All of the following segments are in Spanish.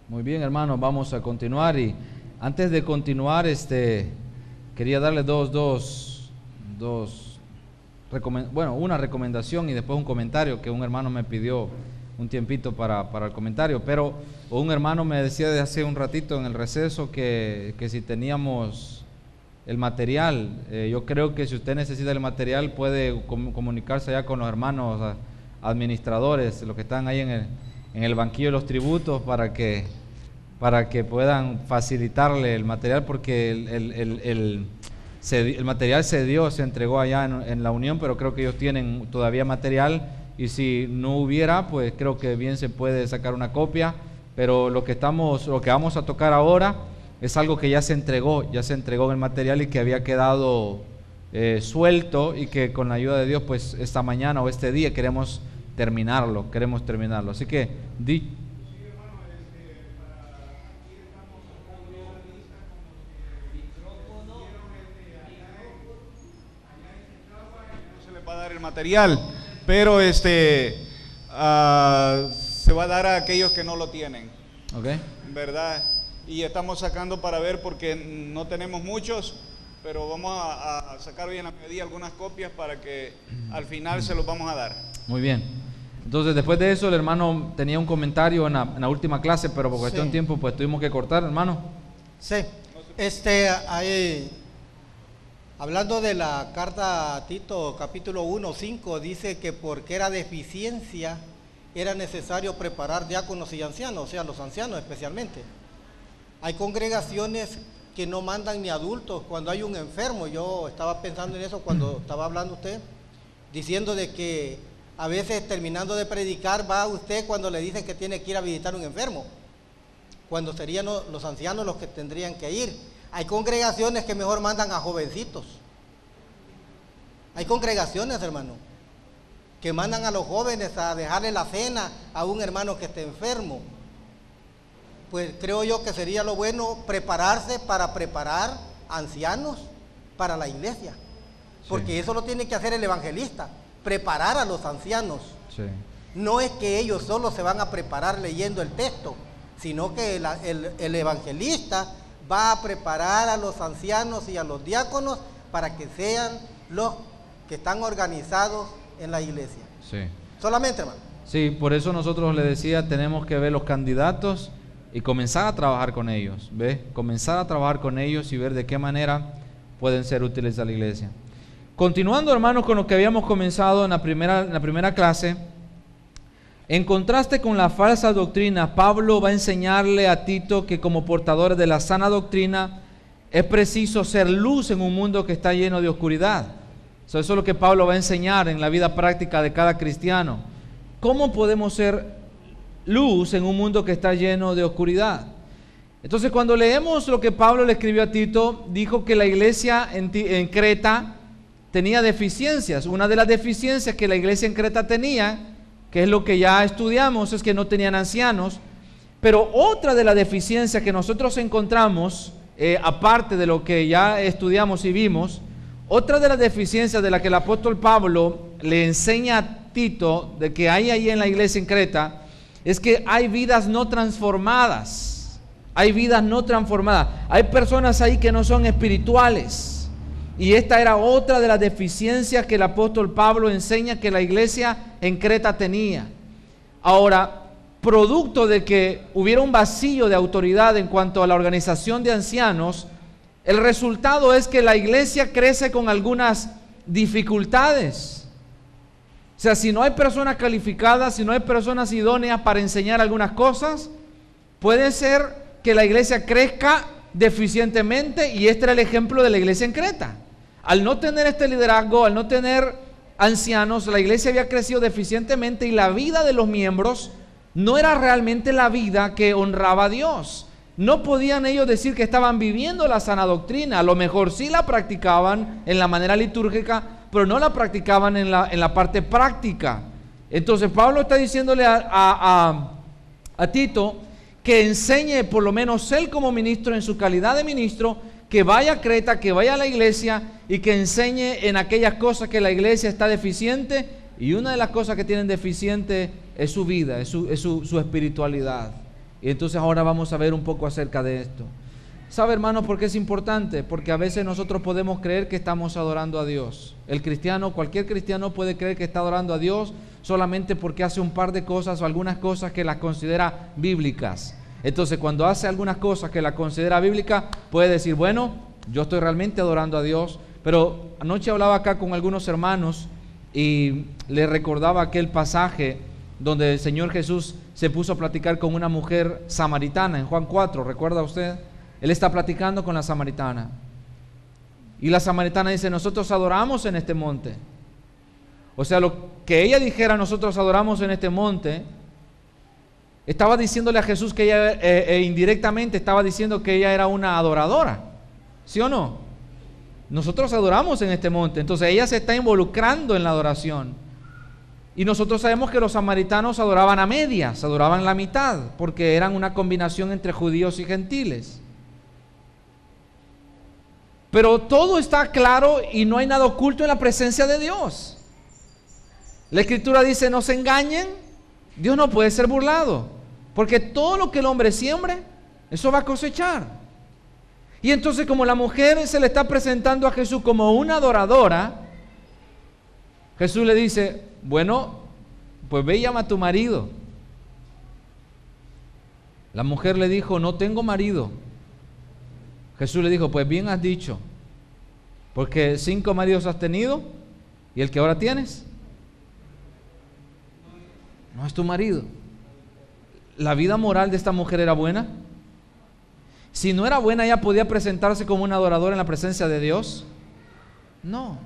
Muy bien, hermanos, vamos a continuar. Y antes de continuar, quería darle una recomendación y después un comentario que un hermano me pidió un tiempito para el comentario. Pero un hermano me decía de hace un ratito en el receso que si teníamos el material. Yo creo que si usted necesita el material puede comunicarse ya con los hermanos administradores, los que están ahí en el banquillo de los tributos, para que puedan facilitarle el material, porque el material se entregó allá en la unión, pero creo que ellos tienen todavía material, y si no hubiera, pues creo que bien se puede sacar una copia. Pero lo que vamos a tocar ahora es algo que ya se entregó en el material y que había quedado suelto, y que con la ayuda de Dios, pues esta mañana o este día queremos terminarlo. Así que se le va a dar el material, pero se va a dar a aquellos que no lo tienen. Okay. ¿Verdad? Y estamos sacando para ver, porque no tenemos muchos, pero vamos a sacar hoy en la mediodía algunas copias para que al final se los vamos a dar. Muy bien. Entonces, después de eso, el hermano tenía un comentario en la última clase, pero por cuestión de tiempo, pues tuvimos que cortar, hermano. Sí. Hablando de la carta a Tito, capítulo 1:5, dice que porque era deficiencia, era necesario preparar diáconos y ancianos, o sea, los ancianos especialmente. Hay congregaciones que no mandan ni adultos cuando hay un enfermo. Yo estaba pensando en eso cuando estaba hablando usted, diciendo de que a veces terminando de predicar va usted cuando le dicen que tiene que ir a visitar un enfermo, cuando serían los ancianos los que tendrían que ir. Hay congregaciones que mejor mandan a jovencitos. Hay congregaciones, hermano, que mandan a los jóvenes a dejarle la cena a un hermano que esté enfermo. Pues creo yo que sería lo bueno prepararse para preparar ancianos para la iglesia, porque eso lo tiene que hacer el evangelista, preparar a los ancianos. Sí. No es que ellos solo se van a preparar leyendo el texto, sino que el evangelista va a preparar a los ancianos y a los diáconos para que sean los que están organizados en la iglesia. Sí. Solamente, hermano. Sí, por eso nosotros le decía, tenemos que ver los candidatos y comenzar a trabajar con ellos, ¿ves? Comenzar a trabajar con ellos y ver de qué manera pueden ser útiles a la iglesia. Continuando, hermanos, con lo que habíamos comenzado en la primera clase, en contraste con la falsa doctrina, Pablo va a enseñarle a Tito que como portadores de la sana doctrina es preciso ser luz en un mundo que está lleno de oscuridad. Eso es lo que Pablo va a enseñar en la vida práctica de cada cristiano. ¿Cómo podemos ser luz en un mundo que está lleno de oscuridad? Entonces, cuando leemos lo que Pablo le escribió a Tito, dijo que la iglesia en Creta tenía deficiencias. Una de las deficiencias que la iglesia en Creta tenía, que es lo que ya estudiamos, es que no tenían ancianos. Pero otra de las deficiencias que nosotros encontramos, aparte de lo que ya estudiamos y vimos, otra de las deficiencias de la que el apóstol Pablo le enseña a Tito de que hay ahí en la iglesia en Creta, es que hay vidas no transformadas. Hay vidas no transformadas. Hay personas ahí que no son espirituales. Y esta era otra de las deficiencias que el apóstol Pablo enseña que la iglesia en Creta tenía. Ahora, producto de que hubiera un vacío de autoridad en cuanto a la organización de ancianos, el resultado es que la iglesia crece con algunas dificultades. O sea, si no hay personas calificadas, si no hay personas idóneas para enseñar algunas cosas, puede ser que la iglesia crezca deficientemente, y este era el ejemplo de la iglesia en Creta. Al no tener este liderazgo, al no tener ancianos, la iglesia había crecido deficientemente y la vida de los miembros no era realmente la vida que honraba a Dios. No podían ellos decir que estaban viviendo la sana doctrina. A lo mejor sí la practicaban en la manera litúrgica, pero no la practicaban en la parte práctica. Entonces Pablo está diciéndole a Tito que enseñe, por lo menos él como ministro, en su calidad de ministro, que vaya a Creta, que vaya a la iglesia y que enseñe en aquellas cosas que la iglesia está deficiente. Y una de las cosas que tienen deficiente es su vida, es su espiritualidad. Y entonces ahora vamos a ver un poco acerca de esto. ¿Sabe, hermano, por qué es importante? Porque a veces nosotros podemos creer que estamos adorando a Dios. El cristiano, cualquier cristiano puede creer que está adorando a Dios solamente porque hace un par de cosas o algunas cosas que las considera bíblicas. Entonces, cuando hace algunas cosas que las considera bíblicas, puede decir, bueno, yo estoy realmente adorando a Dios. Pero anoche hablaba acá con algunos hermanos y les recordaba aquel pasaje donde el Señor Jesús se puso a platicar con una mujer samaritana en Juan 4, ¿recuerda usted? Él está platicando con la samaritana. Y la samaritana dice, nosotros adoramos en este monte. O sea, lo que ella dijera, nosotros adoramos en este monte, estaba diciéndole a Jesús que ella, indirectamente estaba diciendo que ella era una adoradora. ¿Sí o no? Nosotros adoramos en este monte. Entonces ella se está involucrando en la adoración. Y nosotros sabemos que los samaritanos adoraban a medias, adoraban la mitad, porque eran una combinación entre judíos y gentiles. Pero todo está claro y no hay nada oculto en la presencia de Dios. La Escritura dice, no se engañen, Dios no puede ser burlado, porque todo lo que el hombre siembre, eso va a cosechar. Y entonces, como la mujer se le está presentando a Jesús como una adoradora, Jesús le dice, bueno, pues ve y llama a tu marido. La mujer le dijo, no tengo marido. Jesús le dijo, pues bien has dicho, porque 5 maridos has tenido y el que ahora tienes no es tu marido. ¿La vida moral de esta mujer era buena? Si no era buena, ¿ella podía presentarse como una adoradora en la presencia de Dios? No.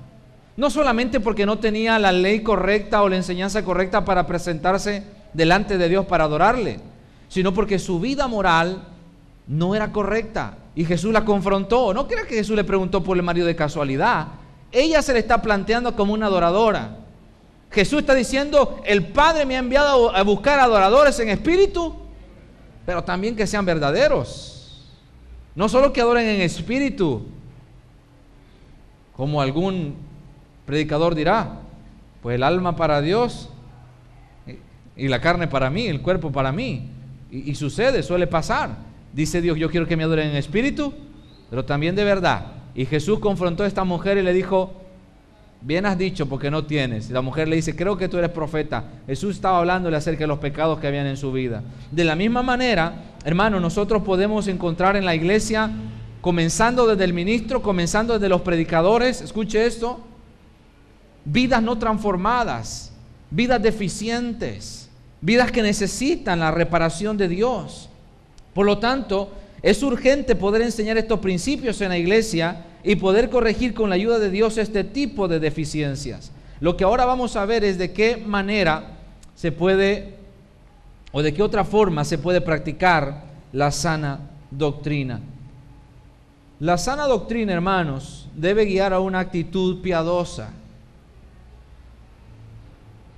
No solamente porque no tenía la ley correcta o la enseñanza correcta para presentarse delante de Dios para adorarle, sino porque su vida moral no era correcta. Y Jesús la confrontó. No crea que Jesús le preguntó por el marido de casualidad. Ella se le está planteando como una adoradora. Jesús está diciendo, el Padre me ha enviado a buscar adoradores en espíritu, pero también que sean verdaderos. No solo que adoren en espíritu, como algún predicador dirá, pues el alma para Dios y la carne para mí, el cuerpo para mí. Y sucede, suele pasar. Dice Dios, yo quiero que me adoren en espíritu, pero también de verdad. Y Jesús confrontó a esta mujer y le dijo, bien has dicho porque no tienes. Y la mujer le dice, creo que tú eres profeta. Jesús estaba hablándole acerca de los pecados que habían en su vida. De la misma manera, hermano, nosotros podemos encontrar en la iglesia, comenzando desde el ministro, comenzando desde los predicadores, escuche esto, vidas no transformadas, vidas deficientes, vidas que necesitan la reparación de Dios. Por lo tanto, es urgente poder enseñar estos principios en la iglesia y poder corregir con la ayuda de Dios este tipo de deficiencias. Lo que ahora vamos a ver es de qué manera se puede, o de qué otra forma se puede practicar la sana doctrina. La sana doctrina, hermanos, debe guiar a una actitud piadosa.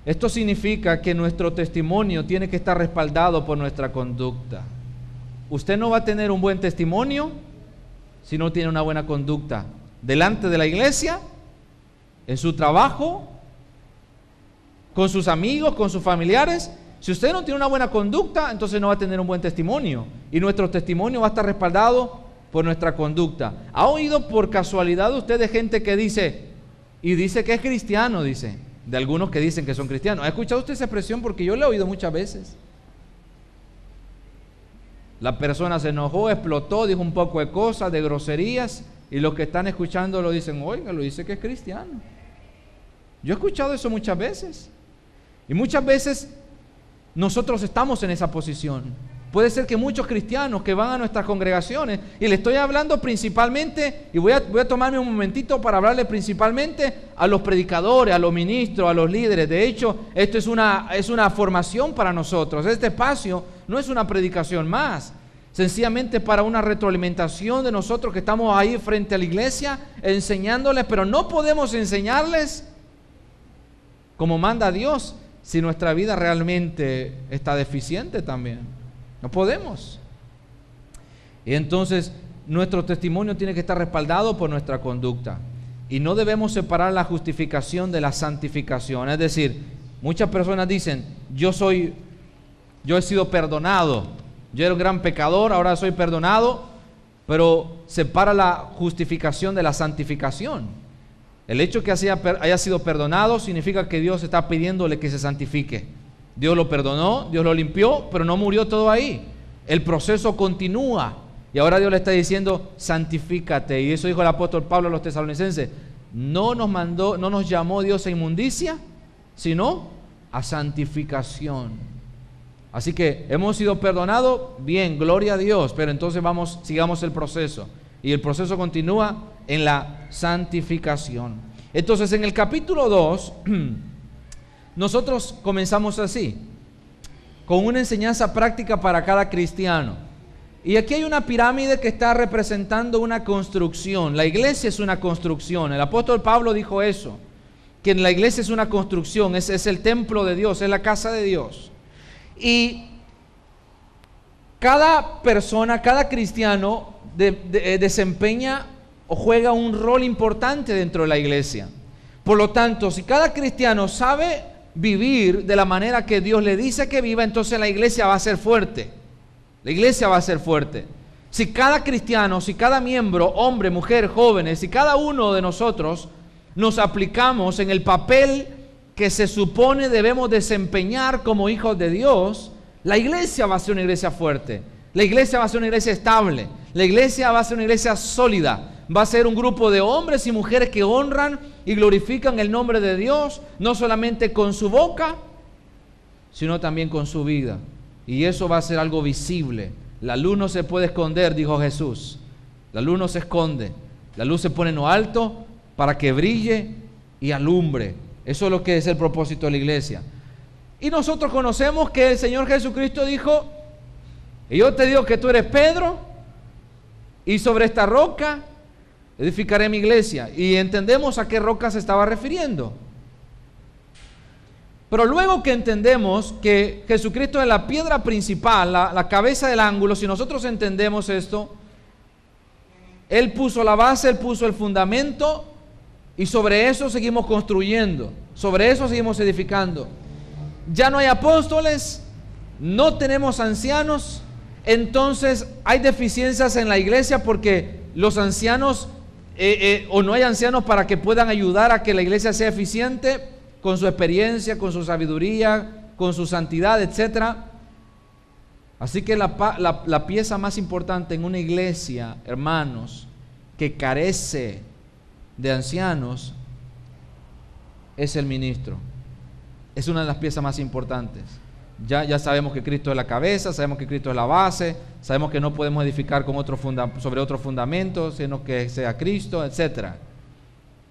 Esto significa que nuestro testimonio tiene que estar respaldado por nuestra conducta. Usted no va a tener un buen testimonio si no tiene una buena conducta delante de la iglesia, en su trabajo, con sus amigos, con sus familiares. Si usted no tiene una buena conducta, entonces no va a tener un buen testimonio, y nuestro testimonio va a estar respaldado por nuestra conducta. ¿Ha oído por casualidad usted de gente que dice, y dice que es cristiano, dice, de algunos que dicen que son cristianos? ¿Ha escuchado usted esa expresión? Porque yo la he oído muchas veces. La persona se enojó, explotó, dijo un poco de cosas, de groserías, y los que están escuchando lo dicen, oiga, lo dice que es cristiano. Yo he escuchado eso muchas veces. Y muchas veces nosotros estamos en esa posición. Puede ser que muchos cristianos que van a nuestras congregaciones, y le estoy hablando principalmente, y voy a tomarme un momentito para hablarle principalmente a los predicadores, a los ministros, a los líderes. De hecho, esto es una formación para nosotros. Este espacio no es una predicación más, sencillamente para una retroalimentación de nosotros que estamos ahí frente a la iglesia enseñándoles, pero no podemos enseñarles como manda Dios si nuestra vida realmente está deficiente también. No podemos. Y entonces nuestro testimonio tiene que estar respaldado por nuestra conducta. Y no debemos separar la justificación de la santificación. Es decir, muchas personas dicen, yo he sido perdonado, Yo era un gran pecador, ahora soy perdonado, pero separa la justificación de la santificación. El hecho que haya sido perdonado significa que Dios está pidiéndole que se santifique. Dios lo perdonó, Dios lo limpió, pero no murió todo ahí. El proceso continúa. Y ahora Dios le está diciendo, santifícate. Y eso dijo el apóstol Pablo a los tesalonicenses. No nos llamó Dios a inmundicia, sino a santificación. Así que hemos sido perdonados, bien, gloria a Dios, pero entonces sigamos el proceso. Y el proceso continúa en la santificación. Entonces en el capítulo 2, nosotros comenzamos así, con una enseñanza práctica para cada cristiano. Y aquí hay una pirámide que está representando una construcción. La iglesia es una construcción. El apóstol Pablo dijo eso, que la iglesia es una construcción, es el templo de Dios, es la casa de Dios. Y cada persona, cada cristiano desempeña o juega un rol importante dentro de la iglesia. Por lo tanto, si cada cristiano sabe vivir de la manera que Dios le dice que viva, entonces la iglesia va a ser fuerte. La iglesia va a ser fuerte. Si cada cristiano, si cada miembro, hombre, mujer, jóvenes, si cada uno de nosotros nos aplicamos en el papel que se supone debemos desempeñar como hijos de Dios, la iglesia va a ser una iglesia fuerte. La iglesia va a ser una iglesia estable. La iglesia va a ser una iglesia sólida. Va a ser un grupo de hombres y mujeres que honran y glorifican el nombre de Dios, no solamente con su boca, sino también con su vida. Y eso va a ser algo visible. La luz no se puede esconder, dijo Jesús. La luz no se esconde. La luz se pone en lo alto para que brille y alumbre. Eso es lo que es el propósito de la iglesia. Y nosotros conocemos que el Señor Jesucristo dijo, y yo te digo que tú eres Pedro, y sobre esta roca edificaré mi iglesia. Y entendemos a qué roca se estaba refiriendo. Pero luego que entendemos que Jesucristo es la piedra principal, la cabeza del ángulo, si nosotros entendemos esto, Él puso la base, Él puso el fundamento, y sobre eso seguimos construyendo, sobre eso seguimos edificando. Ya no hay apóstoles, no tenemos ancianos, entonces hay deficiencias en la iglesia porque los ancianos, o no hay ancianos para que puedan ayudar a que la iglesia sea eficiente, con su experiencia, con su sabiduría, con su santidad, etc. Así que la pieza más importante en una iglesia, hermanos, que carece de ancianos, es el ministro. Es una de las piezas más importantes. Ya sabemos que Cristo es la cabeza, sabemos que Cristo es la base, sabemos que no podemos edificar sobre otro fundamento, sino que sea Cristo, etc.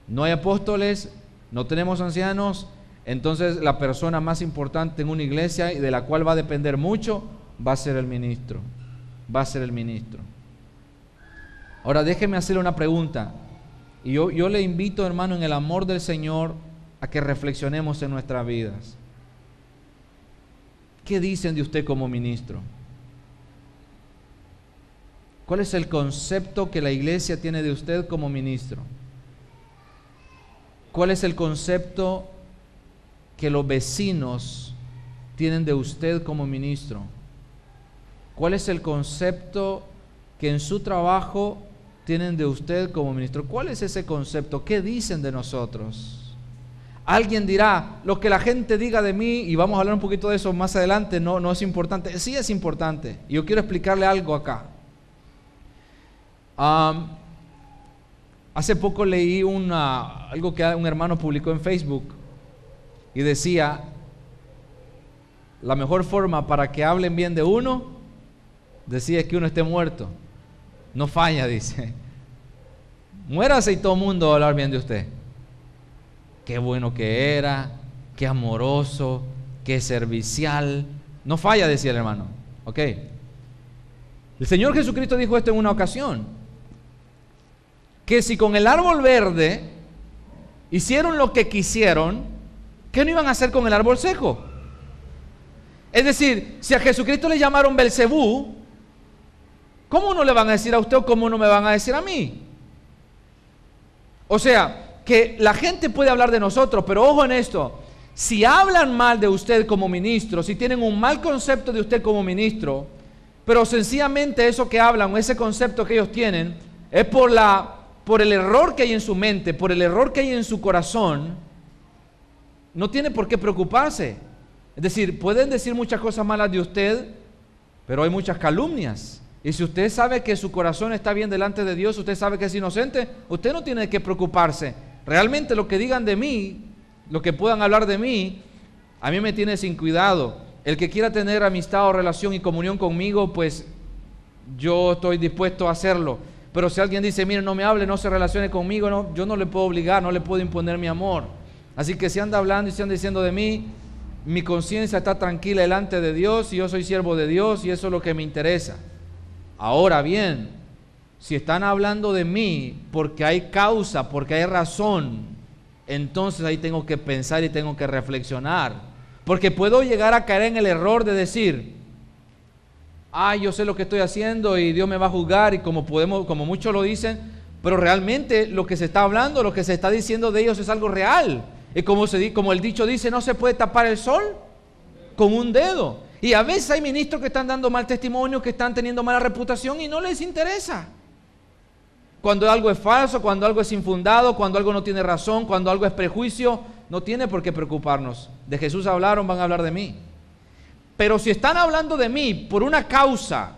No hay apóstoles, no tenemos ancianos, entonces la persona más importante en una iglesia y de la cual va a depender mucho va a ser el ministro. Va a ser el ministro. Ahora déjeme hacerle una pregunta. Y yo le invito, hermano, en el amor del Señor, a que reflexionemos en nuestras vidas. ¿Qué dicen de usted como ministro? ¿Cuál es el concepto que la iglesia tiene de usted como ministro? ¿Cuál es el concepto que los vecinos tienen de usted como ministro? ¿Cuál es el concepto que en su trabajo tienen de usted como ministro? ¿Cuál es ese concepto? ¿Qué dicen de nosotros? Alguien dirá, lo que la gente diga de mí, y vamos a hablar un poquito de eso más adelante, no es importante. Sí es importante. Y yo quiero explicarle algo acá. Hace poco leí algo que un hermano publicó en Facebook y decía, la mejor forma para que hablen bien de uno, decía, es que uno esté muerto. No falla, dice. Muérase y todo el mundo va a hablar bien de usted. Qué bueno que era, qué amoroso, qué servicial. No falla, decía el hermano. Ok. El Señor Jesucristo dijo esto en una ocasión, que si con el árbol verde hicieron lo que quisieron, ¿qué no iban a hacer con el árbol seco? Es decir, si a Jesucristo le llamaron Belcebú, ¿cómo no le van a decir a usted o cómo no me van a decir a mí? O sea, que la gente puede hablar de nosotros, pero ojo en esto, si hablan mal de usted como ministro, si tienen un mal concepto de usted como ministro, pero sencillamente eso que hablan, o ese concepto que ellos tienen, es por el error que hay en su mente, por el error que hay en su corazón. No tiene por qué preocuparse. Es decir, pueden decir muchas cosas malas de usted, pero hay muchas calumnias. Y si usted sabe que su corazón está bien delante de Dios, usted sabe que es inocente, usted no tiene que preocuparse. Realmente lo que digan de mí, lo que puedan hablar de mí, a mí me tiene sin cuidado. El que quiera tener amistad o relación y comunión conmigo, pues yo estoy dispuesto a hacerlo. Pero si alguien dice, mire, no me hable, no se relacione conmigo, no, yo no le puedo obligar, no le puedo imponer mi amor. Así que si anda hablando y si anda diciendo de mí, mi conciencia está tranquila delante de Dios y yo soy siervo de Dios y eso es lo que me interesa. Ahora bien, si están hablando de mí porque hay causa, porque hay razón, entonces ahí tengo que pensar y tengo que reflexionar. Porque puedo llegar a caer en el error de decir, yo sé lo que estoy haciendo y Dios me va a juzgar, y como muchos lo dicen, pero realmente lo que se está hablando, lo que se está diciendo de ellos es algo real. Y como el dicho dice, no se puede tapar el sol con un dedo. Y a veces hay ministros que están dando mal testimonio, que están teniendo mala reputación y no les interesa. Cuando algo es falso, cuando algo es infundado, cuando algo no tiene razón, cuando algo es prejuicio, no tiene por qué preocuparnos. De Jesús hablaron, van a hablar de mí. Pero si están hablando de mí por una causa,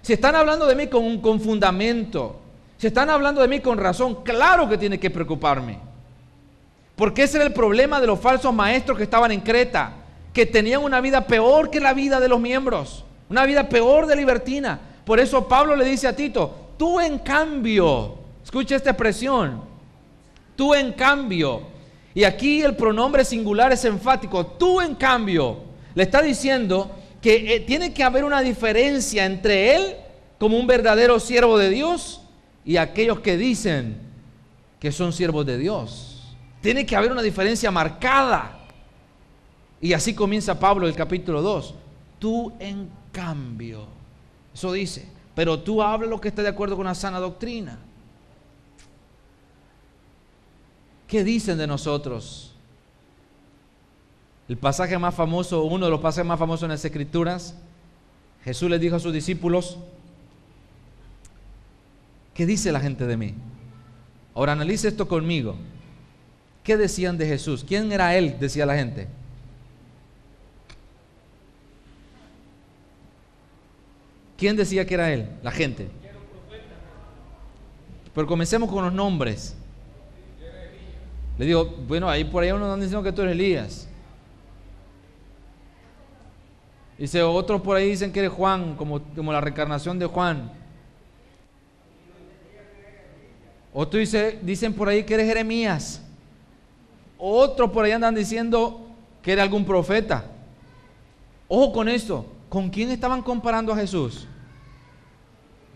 si están hablando de mí con fundamento, si están hablando de mí con razón, claro que tiene que preocuparme. Porque ese era el problema de los falsos maestros que estaban en Creta, que tenían una vida peor que la vida de los miembros, una vida peor de libertina. Por eso Pablo le dice a Tito, tú en cambio, escucha esta expresión, tú en cambio, y aquí el pronombre singular es enfático, tú en cambio, le está diciendo que tiene que haber una diferencia entre él como un verdadero siervo de Dios y aquellos que dicen que son siervos de Dios. Tiene que haber una diferencia marcada. Y así comienza Pablo el capítulo 2. Tú en cambio, eso dice, pero tú habla lo que esté de acuerdo con la sana doctrina. ¿Qué dicen de nosotros? El pasaje más famoso, uno de los pasajes más famosos en las Escrituras, Jesús les dijo a sus discípulos, ¿qué dice la gente de mí? Ahora analice esto conmigo. ¿Qué decían de Jesús? ¿Quién era él? Decía la gente. ¿Quién decía que era él? La gente. Pero comencemos con los nombres. Le digo, bueno, ahí por ahí uno están diciendo que tú eres Elías. Dice, otros por ahí dicen que eres Juan, como la reencarnación de Juan. Otros dicen por ahí que eres Jeremías. Otros por ahí andan diciendo que eres algún profeta. Ojo con esto. ¿Con quién estaban comparando a Jesús?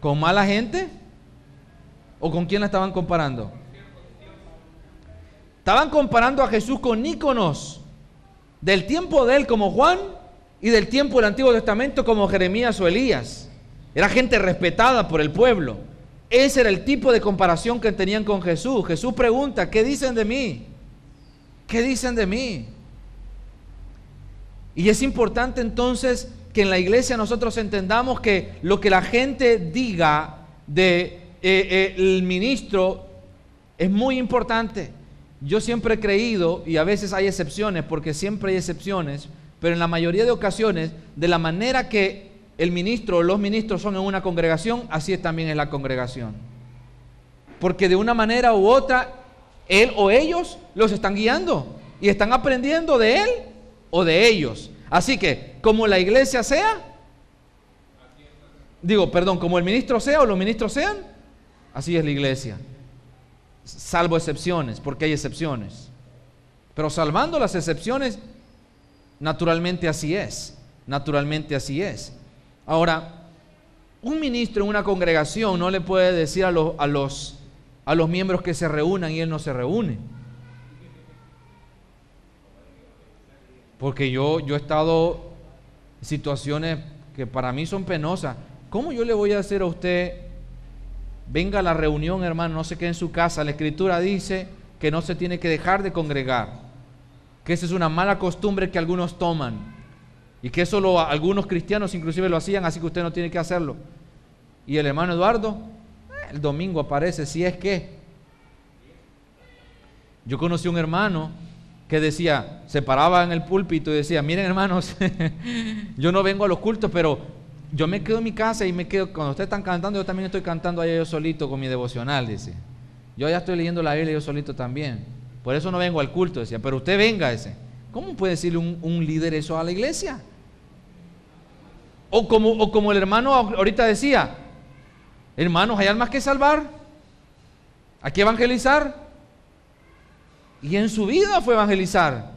¿Con mala gente? ¿O con quién la estaban comparando? Estaban comparando a Jesús con íconos del tiempo de él como Juan y del tiempo del Antiguo Testamento como Jeremías o Elías. Era gente respetada por el pueblo. Ese era el tipo de comparación que tenían con Jesús. Jesús pregunta, ¿qué dicen de mí? ¿Qué dicen de mí? Y es importante entonces que en la iglesia nosotros entendamos que lo que la gente diga de el ministro es muy importante. Yo siempre he creído, y a veces hay excepciones, porque siempre hay excepciones, pero en la mayoría de ocasiones, de la manera que el ministro o los ministros son en una congregación, así también es la congregación. Porque de una manera u otra, él o ellos los están guiando y están aprendiendo de él o de ellos. Así que, como la iglesia sea, como el ministro sea o los ministros sean, así es la iglesia. Salvo excepciones, porque hay excepciones. Pero salvando las excepciones, naturalmente así es. Naturalmente así es. Ahora, un ministro en una congregación no le puede decir a los miembros que se reúnan y él no se reúne. Porque yo he estado en situaciones que para mí son penosas. ¿Cómo yo le voy a decir a usted, venga a la reunión, hermano, no se quede en su casa? La Escritura dice que no se tiene que dejar de congregar, que esa es una mala costumbre que algunos toman. Y que eso algunos cristianos inclusive lo hacían, así que usted no tiene que hacerlo. Y el hermano Eduardo, el domingo aparece, si es que. Yo conocí un hermano que decía, se paraba en el púlpito y decía, miren hermanos, yo no vengo a los cultos, pero yo me quedo en mi casa y me quedo, cuando ustedes están cantando, yo también estoy cantando allá yo solito con mi devocional, dice. Yo ya estoy leyendo la Biblia yo solito también. Por eso no vengo al culto, decía, pero usted venga, ese. ¿Cómo puede decirle un líder eso a la iglesia? O como el hermano ahorita decía, hermanos, hay almas que salvar, hay que evangelizar. Y en su vida fue evangelizar.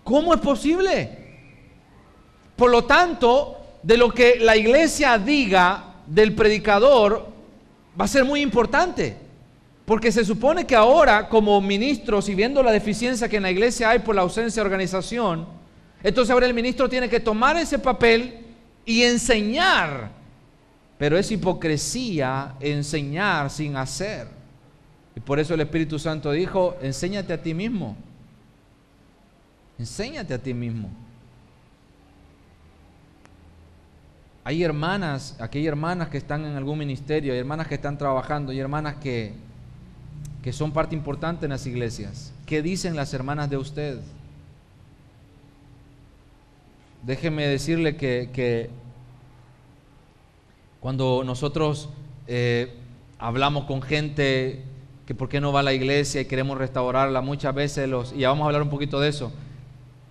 ¿Cómo es posible? Por lo tanto, de lo que la iglesia diga del predicador va a ser muy importante. Porque se supone que ahora, como ministros y viendo la deficiencia que en la iglesia hay por la ausencia de organización, entonces ahora el ministro tiene que tomar ese papel y enseñar. Pero es hipocresía enseñar sin hacer. Y por eso el Espíritu Santo dijo, enséñate a ti mismo. Enséñate a ti mismo. Hay hermanas, aquí hay hermanas que están en algún ministerio, hay hermanas que están trabajando, hay hermanas que son parte importante en las iglesias. ¿Qué dicen las hermanas de usted? Déjeme decirle que cuando nosotros hablamos con gente que por qué no va a la iglesia y queremos restaurarla, muchas veces y ya vamos a hablar un poquito de eso,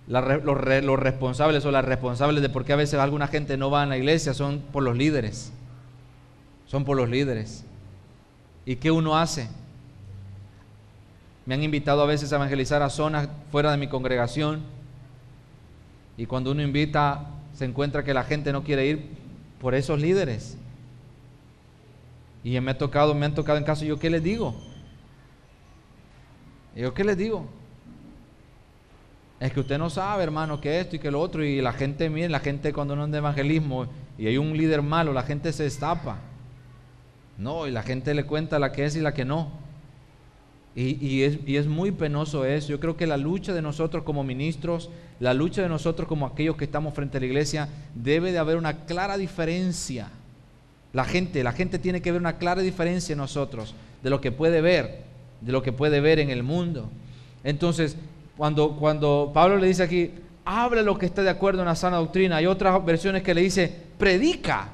los responsables o las responsables de por qué a veces alguna gente no va a la iglesia son por los líderes. Son por los líderes. ¿Y qué uno hace? Me han invitado a veces a evangelizar a zonas fuera de mi congregación y cuando uno invita se encuentra que la gente no quiere ir por esos líderes. Y me han tocado en caso, ¿yo qué les digo? ¿Yo qué les digo? Es que usted no sabe, hermano, que esto y que lo otro. Y la gente, miren, la gente cuando no anda de evangelismo y hay un líder malo, la gente se destapa. No, y la gente le cuenta la que es y la que no. Y es muy penoso eso. Yo creo que la lucha de nosotros como ministros, la lucha de nosotros como aquellos que estamos frente a la iglesia, debe de haber una clara diferencia. La gente tiene que ver una clara diferencia en nosotros de lo que puede ver en el mundo. Entonces, cuando Pablo le dice aquí, habla lo que esté de acuerdo en la sana doctrina, hay otras versiones que le dice, predica.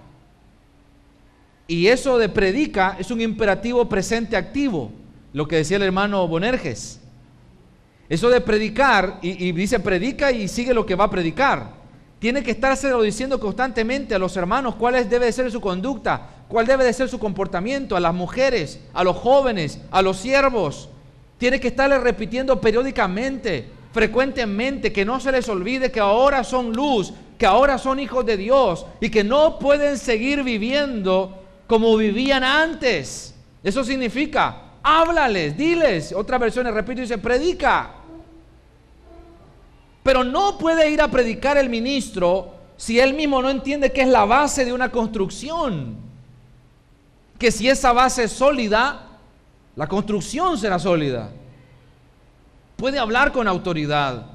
Y eso de predica es un imperativo presente activo, lo que decía el hermano Bonerges. Eso de predicar, y dice predica y sigue lo que va a predicar. Tiene que estárselo diciendo constantemente a los hermanos cuál debe de ser su conducta, cuál debe de ser su comportamiento, a las mujeres, a los jóvenes, a los siervos. Tiene que estarle repitiendo periódicamente, frecuentemente, que no se les olvide que ahora son luz, que ahora son hijos de Dios y que no pueden seguir viviendo como vivían antes. Eso significa, háblales, diles. Otras versiones, repito, dice, predica. Pero no puede ir a predicar el ministro si él mismo no entiende que es la base de una construcción. Que si esa base es sólida, la construcción será sólida. Puede hablar con autoridad,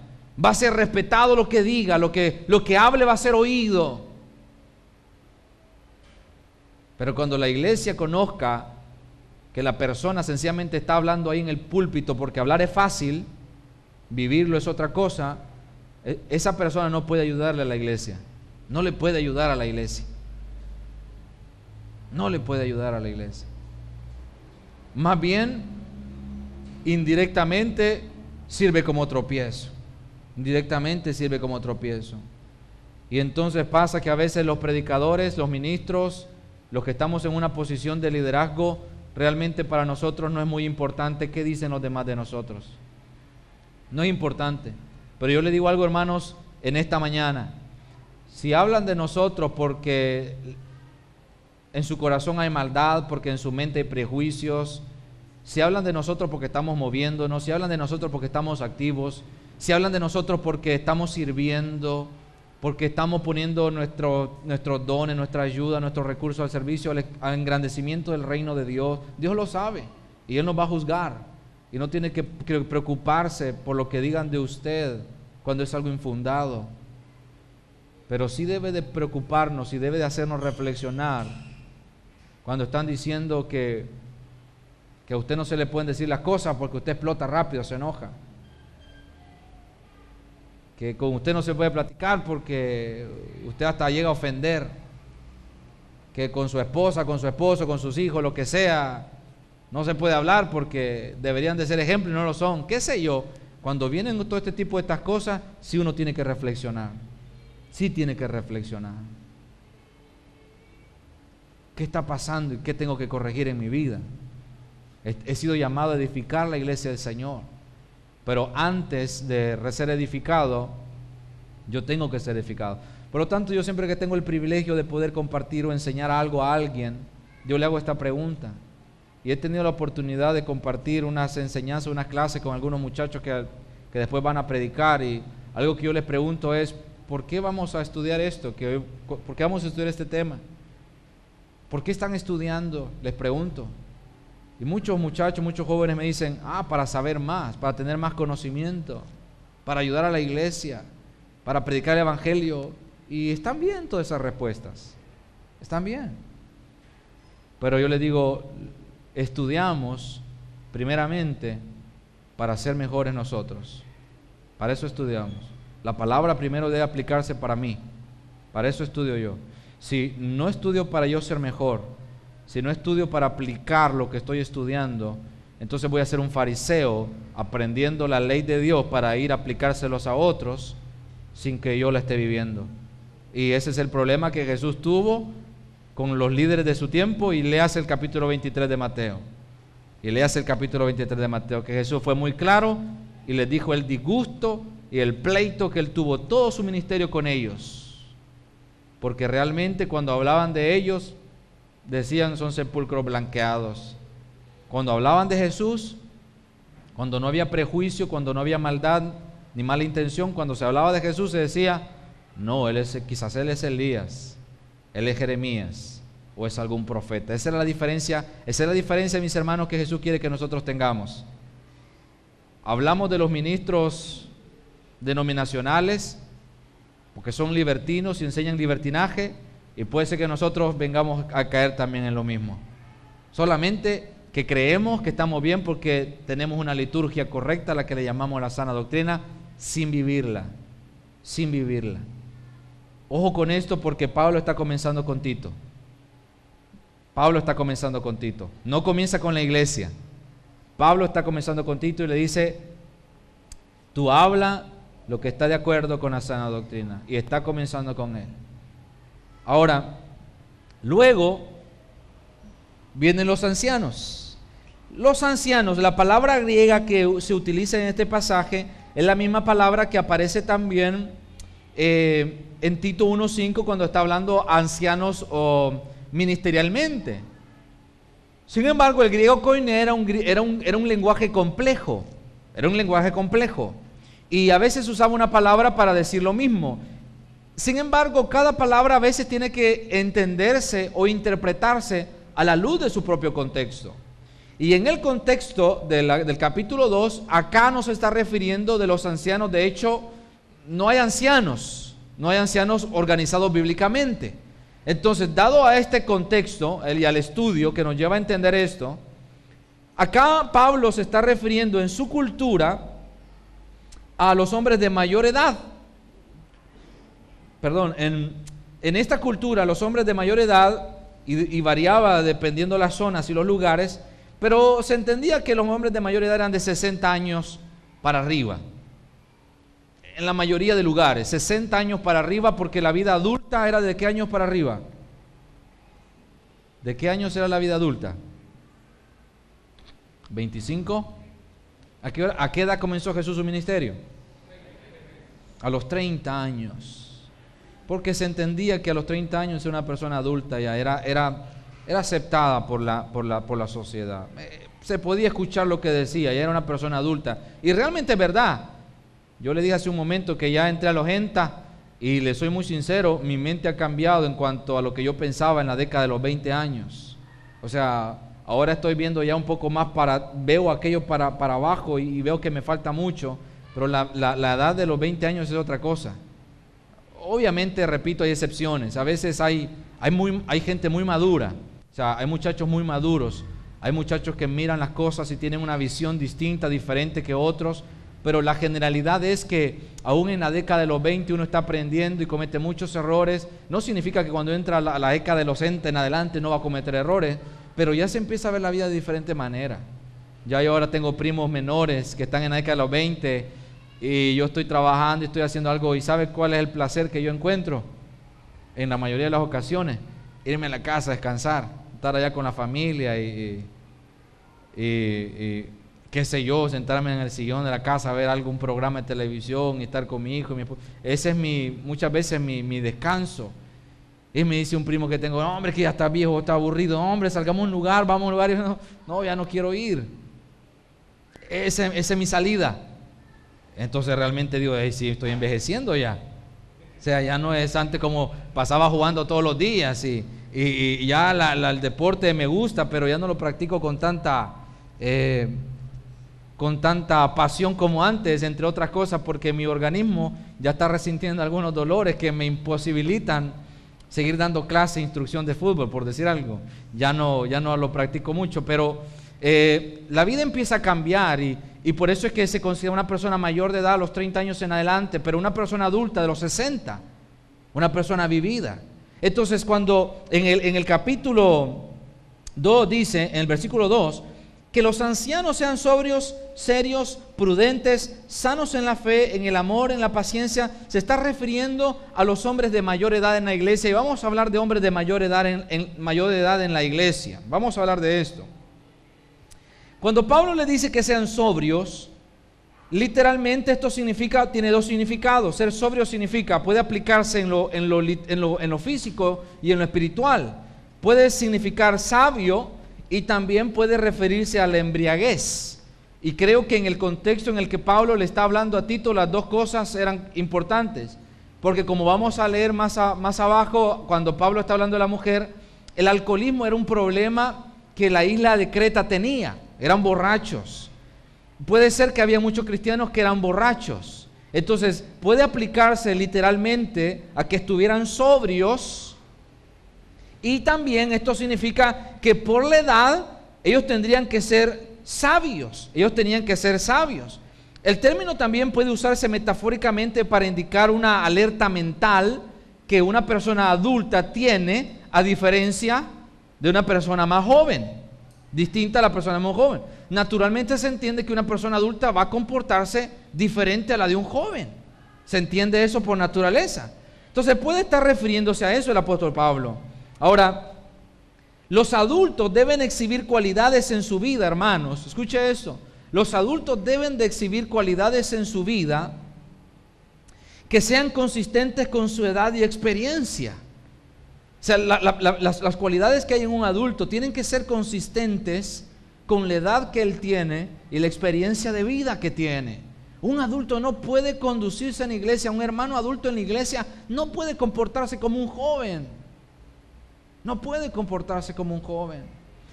va a ser respetado lo que diga, lo que hable va a ser oído. Pero cuando la iglesia conozca que la persona sencillamente está hablando ahí en el púlpito porque hablar es fácil, vivirlo es otra cosa, esa persona no puede ayudarle a la iglesia. No le puede ayudar a la iglesia. No le puede ayudar a la iglesia. Más bien, indirectamente sirve como tropiezo. Indirectamente sirve como tropiezo. Y entonces pasa que a veces los predicadores, los ministros, los que estamos en una posición de liderazgo, realmente para nosotros no es muy importante qué dicen los demás de nosotros. No es importante. Pero yo le digo algo, hermanos, en esta mañana. Si hablan de nosotros porque en su corazón hay maldad, porque en su mente hay prejuicios, si hablan de nosotros porque estamos moviéndonos, si hablan de nosotros porque estamos activos, si hablan de nosotros porque estamos sirviendo, porque estamos poniendo nuestros dones, nuestra ayuda, nuestros recursos al servicio, al engrandecimiento del reino de Dios, Dios lo sabe y Él nos va a juzgar. Y no tiene que preocuparse por lo que digan de usted cuando es algo infundado. pero sí debe de preocuparnos y debe de hacernos reflexionar cuando están diciendo que a usted no se le pueden decir las cosas porque usted explota rápido, se enoja. Que con usted no se puede platicar porque usted hasta llega a ofender. Que con su esposa, con su esposo, con sus hijos, lo que sea, no se puede hablar porque deberían de ser ejemplo y no lo son. ¿Qué sé yo? Cuando vienen todo este tipo de estas cosas, sí uno tiene que reflexionar. Sí tiene que reflexionar. ¿Qué está pasando y qué tengo que corregir en mi vida? He sido llamado a edificar la iglesia del Señor, pero antes de ser edificado, yo tengo que ser edificado. Por lo tanto, yo siempre que tengo el privilegio de poder compartir o enseñar algo a alguien, yo le hago esta pregunta. Y he tenido la oportunidad de compartir unas enseñanzas, unas clases con algunos muchachos que después van a predicar, y algo que yo les pregunto es, ¿por qué vamos a estudiar esto? ¿Por qué vamos a estudiar este tema? ¿Por qué están estudiando? Les pregunto. Y muchos muchachos, muchos jóvenes me dicen, para saber más, para tener más conocimiento, para ayudar a la iglesia, para predicar el evangelio. Y están bien todas esas respuestas, están bien. Pero yo les digo, estudiamos primeramente para ser mejores nosotros. Para eso estudiamos. La palabra primero debe aplicarse para mí. Para eso estudio yo. Si no estudio para yo ser mejor, si no estudio para aplicar lo que estoy estudiando, entonces voy a ser un fariseo aprendiendo la ley de Dios para ir a aplicárselos a otros sin que yo la esté viviendo. Y ese es el problema que Jesús tuvo con los líderes de su tiempo. Y léase el capítulo 23 de Mateo. Y léase el capítulo 23 de Mateo, que Jesús fue muy claro y les dijo el disgusto y el pleito que él tuvo todo su ministerio con ellos. Porque realmente cuando hablaban de ellos, decían son sepulcros blanqueados. Cuando hablaban de Jesús, cuando no había prejuicio, cuando no había maldad ni mala intención, cuando se hablaba de Jesús se decía, no, quizás él es Elías, él es Jeremías o es algún profeta. Esa es la diferencia, mis hermanos, que Jesús quiere que nosotros tengamos. Hablamos de los ministros denominacionales porque son libertinos y enseñan libertinaje, y puede ser que nosotros vengamos a caer también en lo mismo. Solamente que creemos que estamos bien porque tenemos una liturgia correcta, la que le llamamos la sana doctrina, sin vivirla. Ojo con esto, porque Pablo está comenzando con Tito. No comienza con la iglesia. Pablo está comenzando con Tito y le dice, tú habla lo que está de acuerdo con la sana doctrina. Y está comenzando con él. Ahora, luego vienen los ancianos. Los ancianos, la palabra griega que se utiliza en este pasaje es la misma palabra que aparece también en Tito 1:5 cuando está hablando ancianos o ministerialmente. Sin embargo, el griego koine era un lenguaje complejo. Y a veces usaba una palabra para decir lo mismo. Sin embargo, cada palabra a veces tiene que entenderse o interpretarse a la luz de su propio contexto. Y en el contexto del capítulo 2, acá no se está refiriendo de los ancianos. De hecho, no hay ancianos organizados bíblicamente. Entonces, dado a este contexto y al estudio que nos lleva a entender esto, acá Pablo se está refiriendo en su cultura a los hombres de mayor edad. En esta cultura los hombres de mayor edad, y variaba dependiendo las zonas y los lugares, pero se entendía que los hombres de mayor edad eran de 60 años para arriba. En la mayoría de lugares, 60 años para arriba, porque la vida adulta era ¿de qué años para arriba? ¿De qué años era la vida adulta? ¿25? ¿A qué edad comenzó Jesús su ministerio? A los 30 años. Porque se entendía que a los 30 años era una persona adulta, ya era aceptada por la sociedad. Se podía escuchar lo que decía, ya era una persona adulta. Y realmente es verdad. Yo le dije hace un momento que ya entré a los 80 y le soy muy sincero, mi mente ha cambiado en cuanto a lo que yo pensaba en la década de los 20 años. O sea, ahora estoy viendo ya un poco más veo aquello para abajo y veo que me falta mucho, pero la edad de los 20 años es otra cosa. obviamente, repito, hay excepciones. A veces hay gente muy madura, o sea, hay muchachos muy maduros, hay muchachos que miran las cosas y tienen una visión distinta, diferente que otros, pero la generalidad es que aún en la década de los 20 uno está aprendiendo y comete muchos errores. No significa que cuando entra la década de los 60 en adelante no va a cometer errores, pero ya se empieza a ver la vida de diferente manera. Ya yo ahora tengo primos menores que están en la década de los 20 y yo estoy trabajando y estoy haciendo algo, y ¿sabe cuál es el placer que yo encuentro? En la mayoría de las ocasiones, irme a la casa a descansar, estar allá con la familia y qué sé yo, sentarme en el sillón de la casa a ver algún programa de televisión y estar con mi hijo y mi esposa. Ese es muchas veces mi descanso. Y me dice un primo que tengo, no, hombre, que ya está viejo, está aburrido, no, hombre, salgamos a un lugar, vamos a un lugar. Y yo, no, ya no quiero ir. Esa es mi salida. Entonces realmente digo, sí, estoy envejeciendo ya. O sea, ya no es antes como pasaba jugando todos los días y ya el deporte me gusta, pero ya no lo practico con tanta pasión como antes, entre otras cosas, porque mi organismo ya está resintiendo algunos dolores que me imposibilitan seguir dando clase, instrucción de fútbol, por decir algo. Ya no lo practico mucho, pero la vida empieza a cambiar y por eso es que se considera una persona mayor de edad a los 30 años en adelante, pero una persona adulta de los 60, una persona vivida. Entonces, cuando en el capítulo 2 dice, en el versículo 2, que los ancianos sean sobrios, serios, prudentes, sanos en la fe, en el amor, en la paciencia, se está refiriendo a los hombres de mayor edad en la iglesia, y vamos a hablar de hombres de mayor edad mayor edad en la iglesia. Vamos a hablar de esto. Cuando Pablo le dice que sean sobrios, literalmente esto tiene dos significados. Ser sobrio significa, puede aplicarse en lo físico y en lo espiritual. Puede significar sabio y también puede referirse a la embriaguez. Y creo que en el contexto en el que Pablo le está hablando a Tito, las dos cosas eran importantes. Porque como vamos a leer más abajo, cuando Pablo está hablando de la mujer, el alcoholismo era un problema que la isla de Creta tenía. Eran borrachos. Puede ser que había muchos cristianos que eran borrachos. Entonces puede aplicarse literalmente a que estuvieran sobrios. Y también esto significa que por la edad ellos tendrían que ser sabios. Ellos tenían que ser sabios. El término también puede usarse metafóricamente para indicar una alerta mental que una persona adulta tiene, a diferencia de una persona más joven, distinta a la persona más joven. Naturalmente se entiende que una persona adulta va a comportarse diferente a la de un joven. Se entiende eso por naturaleza. Entonces puede estar refiriéndose a eso el apóstol Pablo. Ahora, los adultos deben exhibir cualidades en su vida, hermanos. Escuche eso. Los adultos deben de exhibir cualidades en su vida que sean consistentes con su edad y experiencia. O sea, las cualidades que hay en un adulto tienen que ser consistentes con la edad que él tiene y la experiencia de vida que tiene. Un adulto no puede conducirse en la iglesia, un hermano adulto en la iglesia no puede comportarse como un joven. No puede comportarse como un joven.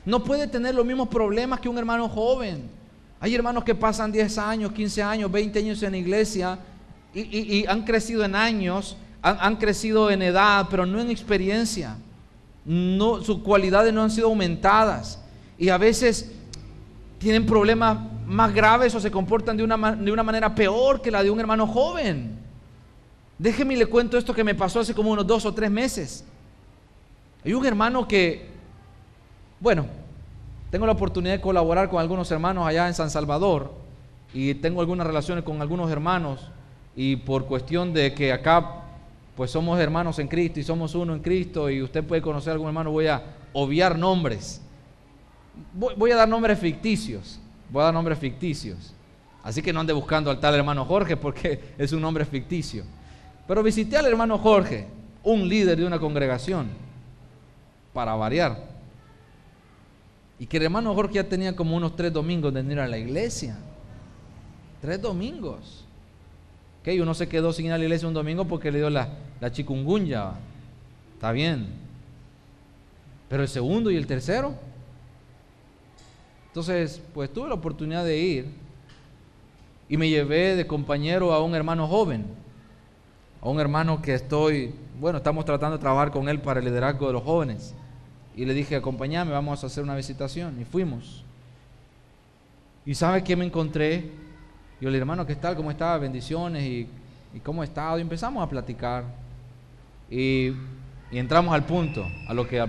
No puede tener los mismos problemas que un hermano joven. Hay hermanos que pasan 10 años, 15 años, 20 años en la iglesia y han crecido en años, han crecido en edad, pero no en experiencia. No, sus cualidades no han sido aumentadas. Y a veces tienen problemas más graves o se comportan de una manera peor que la de un hermano joven. Déjeme y le cuento esto que me pasó hace como unos 2 o 3 meses. Hay un hermano que, bueno, tengo la oportunidad de colaborar con algunos hermanos allá en San Salvador y tengo algunas relaciones con algunos hermanos, y por cuestión de que acá pues somos hermanos en Cristo y somos uno en Cristo y usted puede conocer a algún hermano, voy a obviar nombres. Voy a dar nombres ficticios. Así que no ande buscando al tal hermano Jorge porque es un nombre ficticio. Pero visité al hermano Jorge, un líder de una congregación, para variar, y que el hermano Jorge ya tenía como unos 3 domingos de venir a la iglesia. 3 domingos. Okay, uno se quedó sin ir a la iglesia un domingo porque le dio la chikungunya. Está bien. Pero el segundo y el tercero. Entonces, pues tuve la oportunidad de ir y me llevé de compañero a un hermano joven. a un hermano que estamos tratando de trabajar con él para el liderazgo de los jóvenes. Y le dije, acompáñame, vamos a hacer una visitación. Y fuimos. ¿Y sabe qué me encontré? Yo le dije, hermano, ¿qué tal? ¿Cómo está? Bendiciones. ¿Y cómo ha estado? Y empezamos a platicar. Y entramos al punto,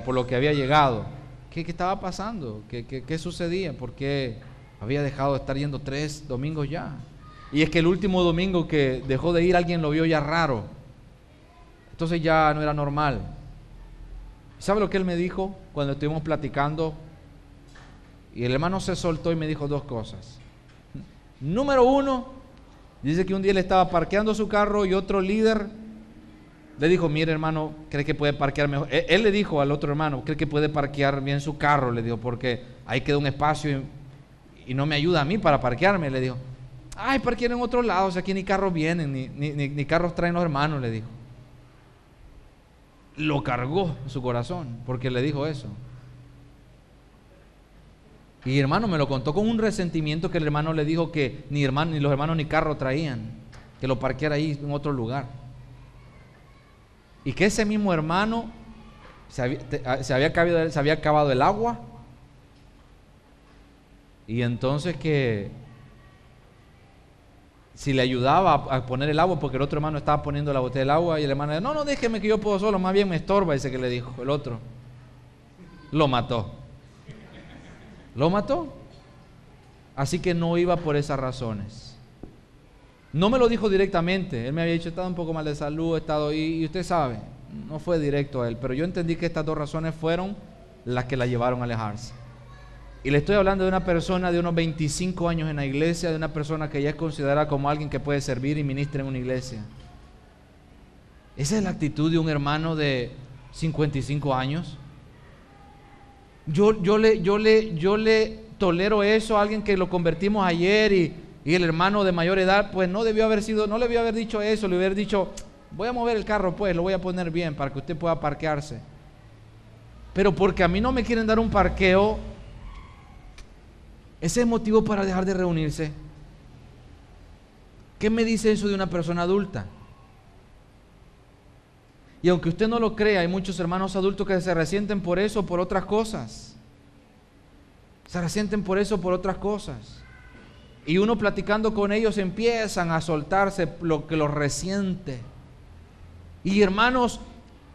por lo que había llegado. ¿Qué estaba pasando? ¿Qué sucedía? ¿Por qué había dejado de estar yendo 3 domingos ya? Y es que el último domingo que dejó de ir, alguien lo vio ya raro. Entonces ya no era normal. ¿Sabe lo que él me dijo cuando estuvimos platicando? Y el hermano se soltó y me dijo 2 cosas. Número 1, dice que un día le estaba parqueando su carro y otro líder le dijo, mire hermano, ¿cree que puede parquear mejor? Él le dijo al otro hermano, ¿cree que puede parquear bien su carro? Le dijo, porque ahí queda un espacio y no me ayuda a mí para parquearme. Le dijo, ay, parqueen en otro lado, o sea, aquí ni carros vienen, ni carros traen los hermanos, le dijo. Lo cargó en su corazón, porque le dijo eso. Y hermano me lo contó con un resentimiento que el hermano le dijo que ni los hermanos ni carro traían, que lo parqueara ahí en otro lugar. Y que ese mismo hermano se había acabado el agua. Y entonces que si le ayudaba a poner el agua, porque el otro hermano estaba poniendo la botella del agua, y el hermano dijo, no, déjeme que yo puedo solo, más bien me estorba, ese que le dijo el otro. Lo mató. Lo mató. Así que no iba por esas razones. No me lo dijo directamente. Él me había dicho, he estado un poco mal de salud, he estado ahí, y usted sabe, no fue directo a él, pero yo entendí que estas 2 razones fueron las que la llevaron a alejarse. Y le estoy hablando de una persona de unos 25 años en la iglesia, de una persona que ya es considerada como alguien que puede servir y ministrar en una iglesia. Esa es la actitud de un hermano de 55 años. Yo le tolero eso a alguien que lo convertimos ayer y el hermano de mayor edad, pues no le debió haber dicho eso, le hubiera dicho, voy a mover el carro pues, lo voy a poner bien para que usted pueda parquearse. Pero porque a mí no me quieren dar un parqueo, ese es motivo para dejar de reunirse. ¿Qué me dice eso de una persona adulta? Y aunque usted no lo crea, hay muchos hermanos adultos que se resienten por eso o por otras cosas. Se resienten por eso o por otras cosas. Y uno platicando con ellos empiezan a soltarse lo que los resiente. Y hermanos,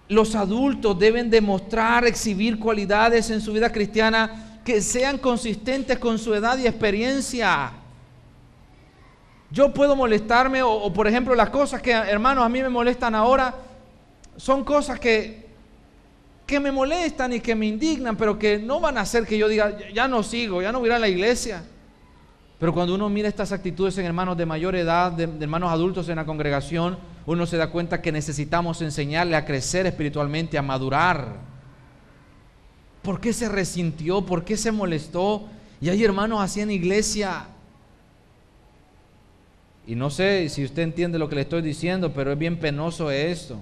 los adultos deben demostrar, exhibir cualidades en su vida cristiana que sean consistentes con su edad y experiencia. Yo puedo molestarme o por ejemplo las cosas que hermanos a mí me molestan ahora son cosas que me molestan y que me indignan, pero que no van a hacer que yo diga, ya no sigo, ya no voy a ir a la iglesia. Pero cuando uno mira estas actitudes en hermanos de mayor edad, de hermanos adultos en la congregación, uno se da cuenta que necesitamos enseñarle a crecer espiritualmente, a madurar. ¿Por qué se resintió? ¿Por qué se molestó? Y hay hermanos así en iglesia. Y no sé si usted entiende lo que le estoy diciendo, pero es bien penoso esto.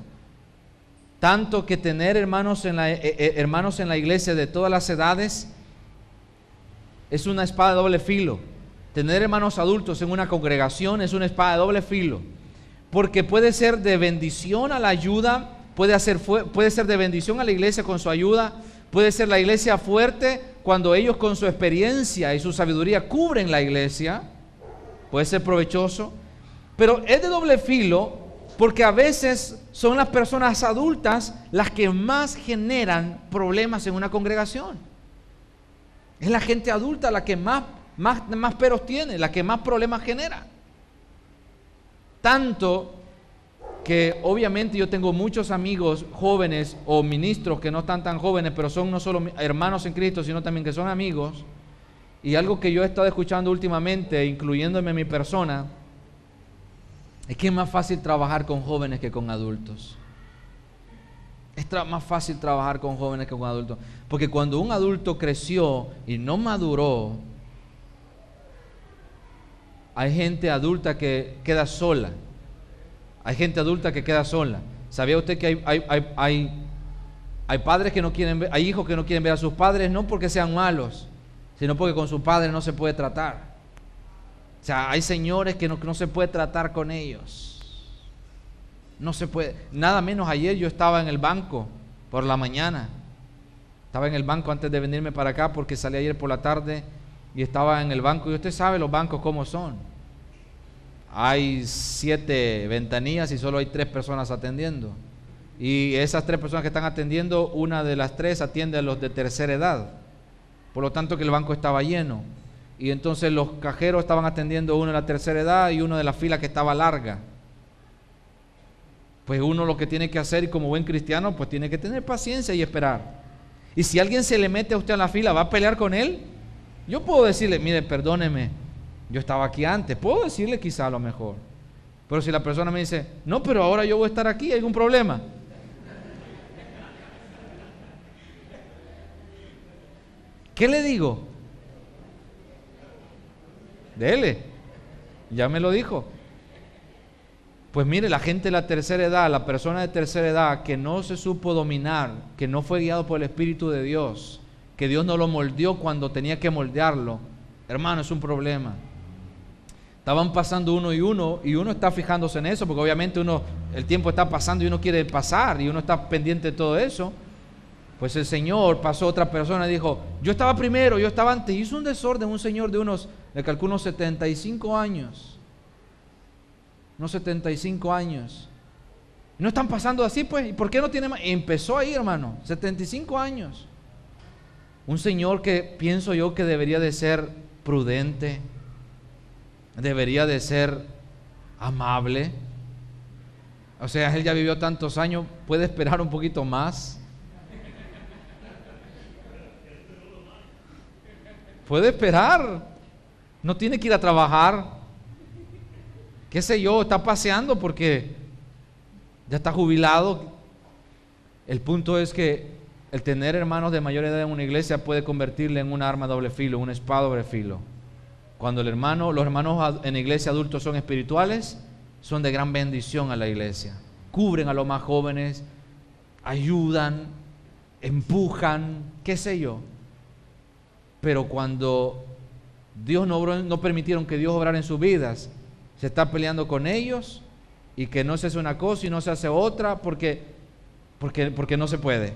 Tanto que tener hermanos en la iglesia de todas las edades es una espada de doble filo. Tener hermanos adultos en una congregación es una espada de doble filo, porque puede ser de bendición a la ayuda, puede ser de bendición a la iglesia con su ayuda, puede ser la iglesia fuerte cuando ellos con su experiencia y su sabiduría cubren la iglesia, puede ser provechoso, pero es de doble filo porque a veces son las personas adultas las que más generan problemas en una congregación. Es la gente adulta la que más peros tiene, la que más problemas genera. Tanto que obviamente yo tengo muchos amigos jóvenes o ministros que no están tan jóvenes, pero son no solo hermanos en Cristo, sino también que son amigos. Y algo que yo he estado escuchando últimamente, incluyéndome en mi persona, es que es más fácil trabajar con jóvenes que con adultos. Es más fácil trabajar con jóvenes que con adultos. Porque cuando un adulto creció y no maduró, hay gente adulta que queda sola. Hay gente adulta que queda sola. ¿Sabía usted que hay padres que no quieren ver, hay hijos que no quieren ver a sus padres, no porque sean malos, sino porque con sus padres no se puede tratar? O sea, hay señores que no se puede tratar con ellos. No se puede. Nada menos ayer yo estaba en el banco por la mañana. Estaba en el banco antes de venirme para acá porque salí ayer por la tarde y estaba en el banco. Y usted sabe los bancos cómo son. Hay 7 ventanillas y solo hay 3 personas atendiendo. Y esas 3 personas que están atendiendo, una de las 3 atiende a los de tercera edad. Por lo tanto que el banco estaba lleno. Y entonces los cajeros estaban atendiendo uno de la tercera edad y uno de la fila que estaba larga. Pues uno lo que tiene que hacer, y como buen cristiano, pues tiene que tener paciencia y esperar. Y si alguien se le mete a usted en la fila, ¿va a pelear con él? Yo puedo decirle, mire, perdóneme, yo estaba aquí antes. Puedo decirle quizá a lo mejor. Pero si la persona me dice, no, pero ahora yo voy a estar aquí, ¿hay algún problema? ¿Qué le digo? Dele, ya me lo dijo. Pues mire, la gente de la tercera edad, la persona de tercera edad que no se supo dominar, que no fue guiado por el Espíritu de Dios, que Dios no lo moldeó cuando tenía que moldearlo, hermano, es un problema. Estaban pasando uno y uno está fijándose en eso, porque obviamente el tiempo está pasando y uno quiere pasar y uno está pendiente de todo eso. Pues el Señor pasó otra persona y dijo, yo estaba primero, yo estaba antes. Hizo un desorden, un señor de le calculo unos 75 años. Unos 75 años. ¿No están pasando así pues? ¿Y por qué no tiene más? Empezó ahí, hermano, 75 años. Un señor que pienso yo que debería de ser prudente, debería de ser amable. O sea, él ya vivió tantos años, puede esperar un poquito más. Puede esperar, no tiene que ir a trabajar, qué sé yo, está paseando porque ya está jubilado. El punto es que el tener hermanos de mayor edad en una iglesia puede convertirle en un arma doble filo, una espada doble filo. Cuando los hermanos en la iglesia adultos son espirituales, son de gran bendición a la iglesia, cubren a los más jóvenes, ayudan, empujan, qué sé yo. Pero cuando Dios no permitieron que Dios obrara en sus vidas, se está peleando con ellos y que no se hace una cosa y no se hace otra porque no se puede.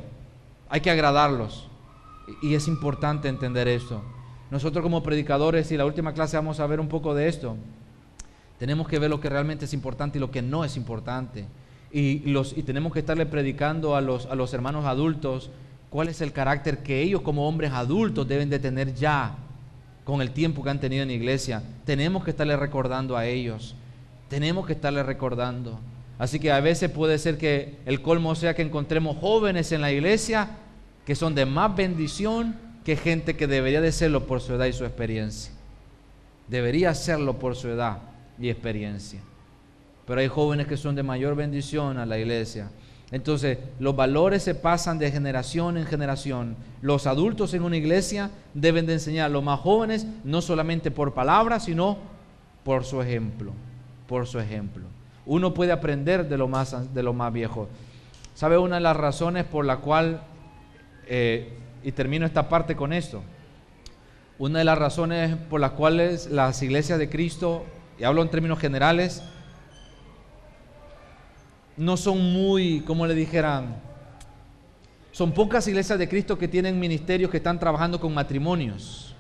Hay que agradarlos y es importante entender esto. Nosotros como predicadores, y la última clase vamos a ver un poco de esto, tenemos que ver lo que realmente es importante y lo que no es importante. Y tenemos que estarle predicando a los hermanos adultos cuál es el carácter que ellos como hombres adultos deben de tener ya con el tiempo que han tenido en la iglesia. Tenemos que estarle recordando a ellos, tenemos que estarle recordando. Así que a veces puede ser que el colmo sea que encontremos jóvenes en la iglesia que son de más bendición que gente que debería de serlo por su edad y su experiencia. Debería serlo por su edad y experiencia. Pero hay jóvenes que son de mayor bendición a la iglesia. Entonces, los valores se pasan de generación en generación. Los adultos en una iglesia deben de enseñar a los más jóvenes, no solamente por palabras, sino por su ejemplo. Por su ejemplo. Uno puede aprender de lo más viejo. ¿Sabe una de las razones por la cual, y termino esta parte con esto, una de las razones por las cuales las iglesias de Cristo, y hablo en términos generales, no son muy, como le dijeran, son pocas iglesias de Cristo que tienen ministerios que están trabajando con matrimonios.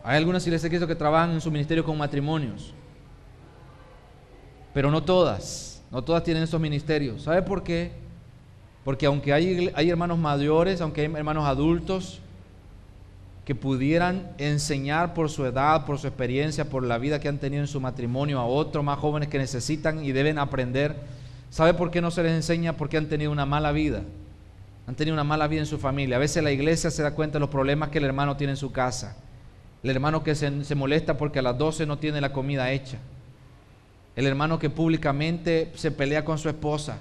Hay algunas iglesias de Cristo que trabajan en su ministerio con matrimonios, pero no todas tienen esos ministerios. ¿Sabe por qué? Porque aunque hay hermanos mayores, aunque hay hermanos adultos que pudieran enseñar por su edad, por su experiencia, por la vida que han tenido en su matrimonio a otros más jóvenes que necesitan y deben aprender, ¿sabe por qué no se les enseña? Porque han tenido una mala vida. Han tenido una mala vida en su familia. A veces la iglesia se da cuenta de los problemas que el hermano tiene en su casa. El hermano que se molesta porque a las 12 no tiene la comida hecha. El hermano que públicamente se pelea con su esposa.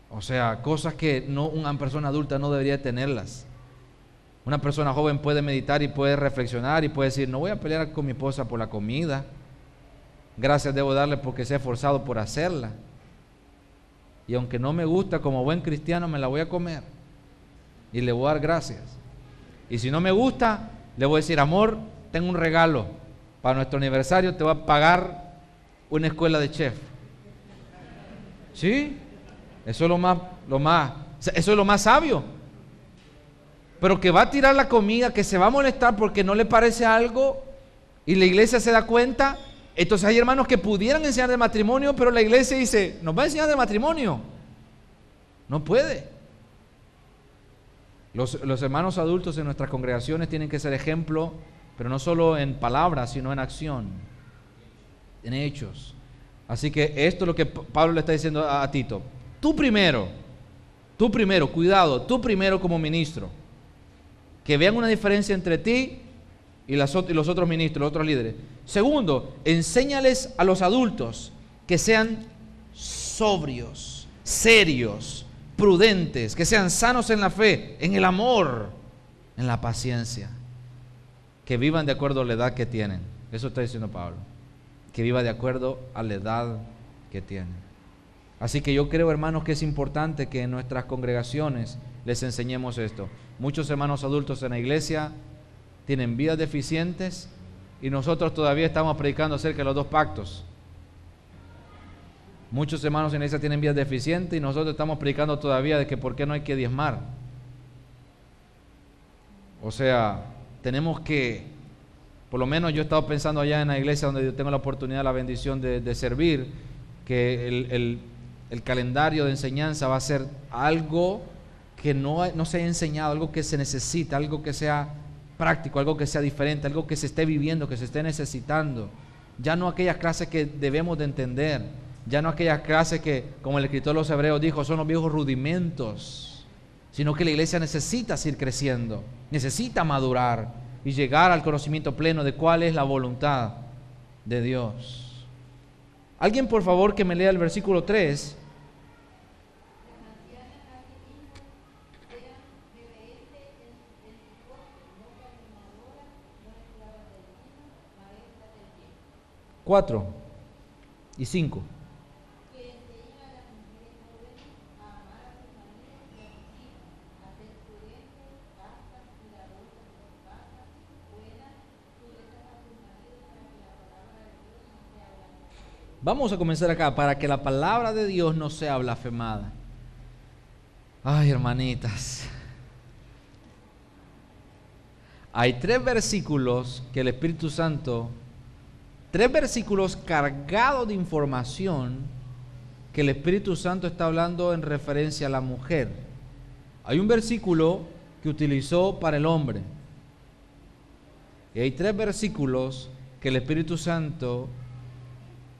O sea, cosas que una persona adulta no debería tenerlas. Una persona joven puede meditar y puede reflexionar y puede decir, no voy a pelear con mi esposa por la comida. Gracias debo darle porque se ha esforzado por hacerla. Y aunque no me gusta, como buen cristiano me la voy a comer. Y le voy a dar gracias. Y si no me gusta, le voy a decir, amor, tengo un regalo. Para nuestro aniversario te voy a pagar una escuela de chef. ¿Sí? Eso es eso es lo más sabio. Pero que va a tirar la comida, que se va a molestar porque no le parece algo y la iglesia se da cuenta. Entonces hay hermanos que pudieran enseñar de matrimonio, pero la iglesia dice, ¿nos va a enseñar de matrimonio? No puede. Los hermanos adultos en nuestras congregaciones tienen que ser ejemplo, pero no solo en palabras, sino en acción, en hechos. Así que esto es lo que Pablo le está diciendo a Tito. Tú primero, cuidado, tú primero como ministro, que vean una diferencia entre ti y los otros ministros, los otros líderes. Segundo, enséñales a los adultos que sean sobrios, serios, prudentes, que sean sanos en la fe, en el amor, en la paciencia, que vivan de acuerdo a la edad que tienen. Eso está diciendo Pablo, que viva de acuerdo a la edad que tienen. Así que yo creo, hermanos, que es importante que en nuestras congregaciones les enseñemos esto. Muchos hermanos adultos en la iglesia tienen vidas deficientes y nosotros todavía estamos predicando acerca de los 2 pactos. Muchos hermanos en la iglesia tienen vidas deficientes y nosotros estamos predicando todavía de que por qué no hay que diezmar. O sea, tenemos que, por lo menos yo he estado pensando allá en la iglesia donde yo tengo la oportunidad, la bendición de servir, que el calendario de enseñanza va a ser algo que no se haya enseñado, algo que se necesita, algo que sea práctico, algo que sea diferente, algo que se esté viviendo, que se esté necesitando. Ya no aquellas clases que debemos de entender, ya no aquellas clases que, como el escritor de los Hebreos dijo, son los viejos rudimentos, sino que la iglesia necesita seguir creciendo, necesita madurar y llegar al conocimiento pleno de cuál es la voluntad de Dios. Alguien, por favor, que me lea el versículo 3. Cuatro y 5. Vamos a comenzar acá, para que la palabra de Dios no sea blasfemada. Ay, hermanitas, hay 3 versículos que el Espíritu Santo, 3 versículos cargados de información que el Espíritu Santo está hablando en referencia a la mujer. Hay un versículo que utilizó para el hombre y hay 3 versículos que el Espíritu Santo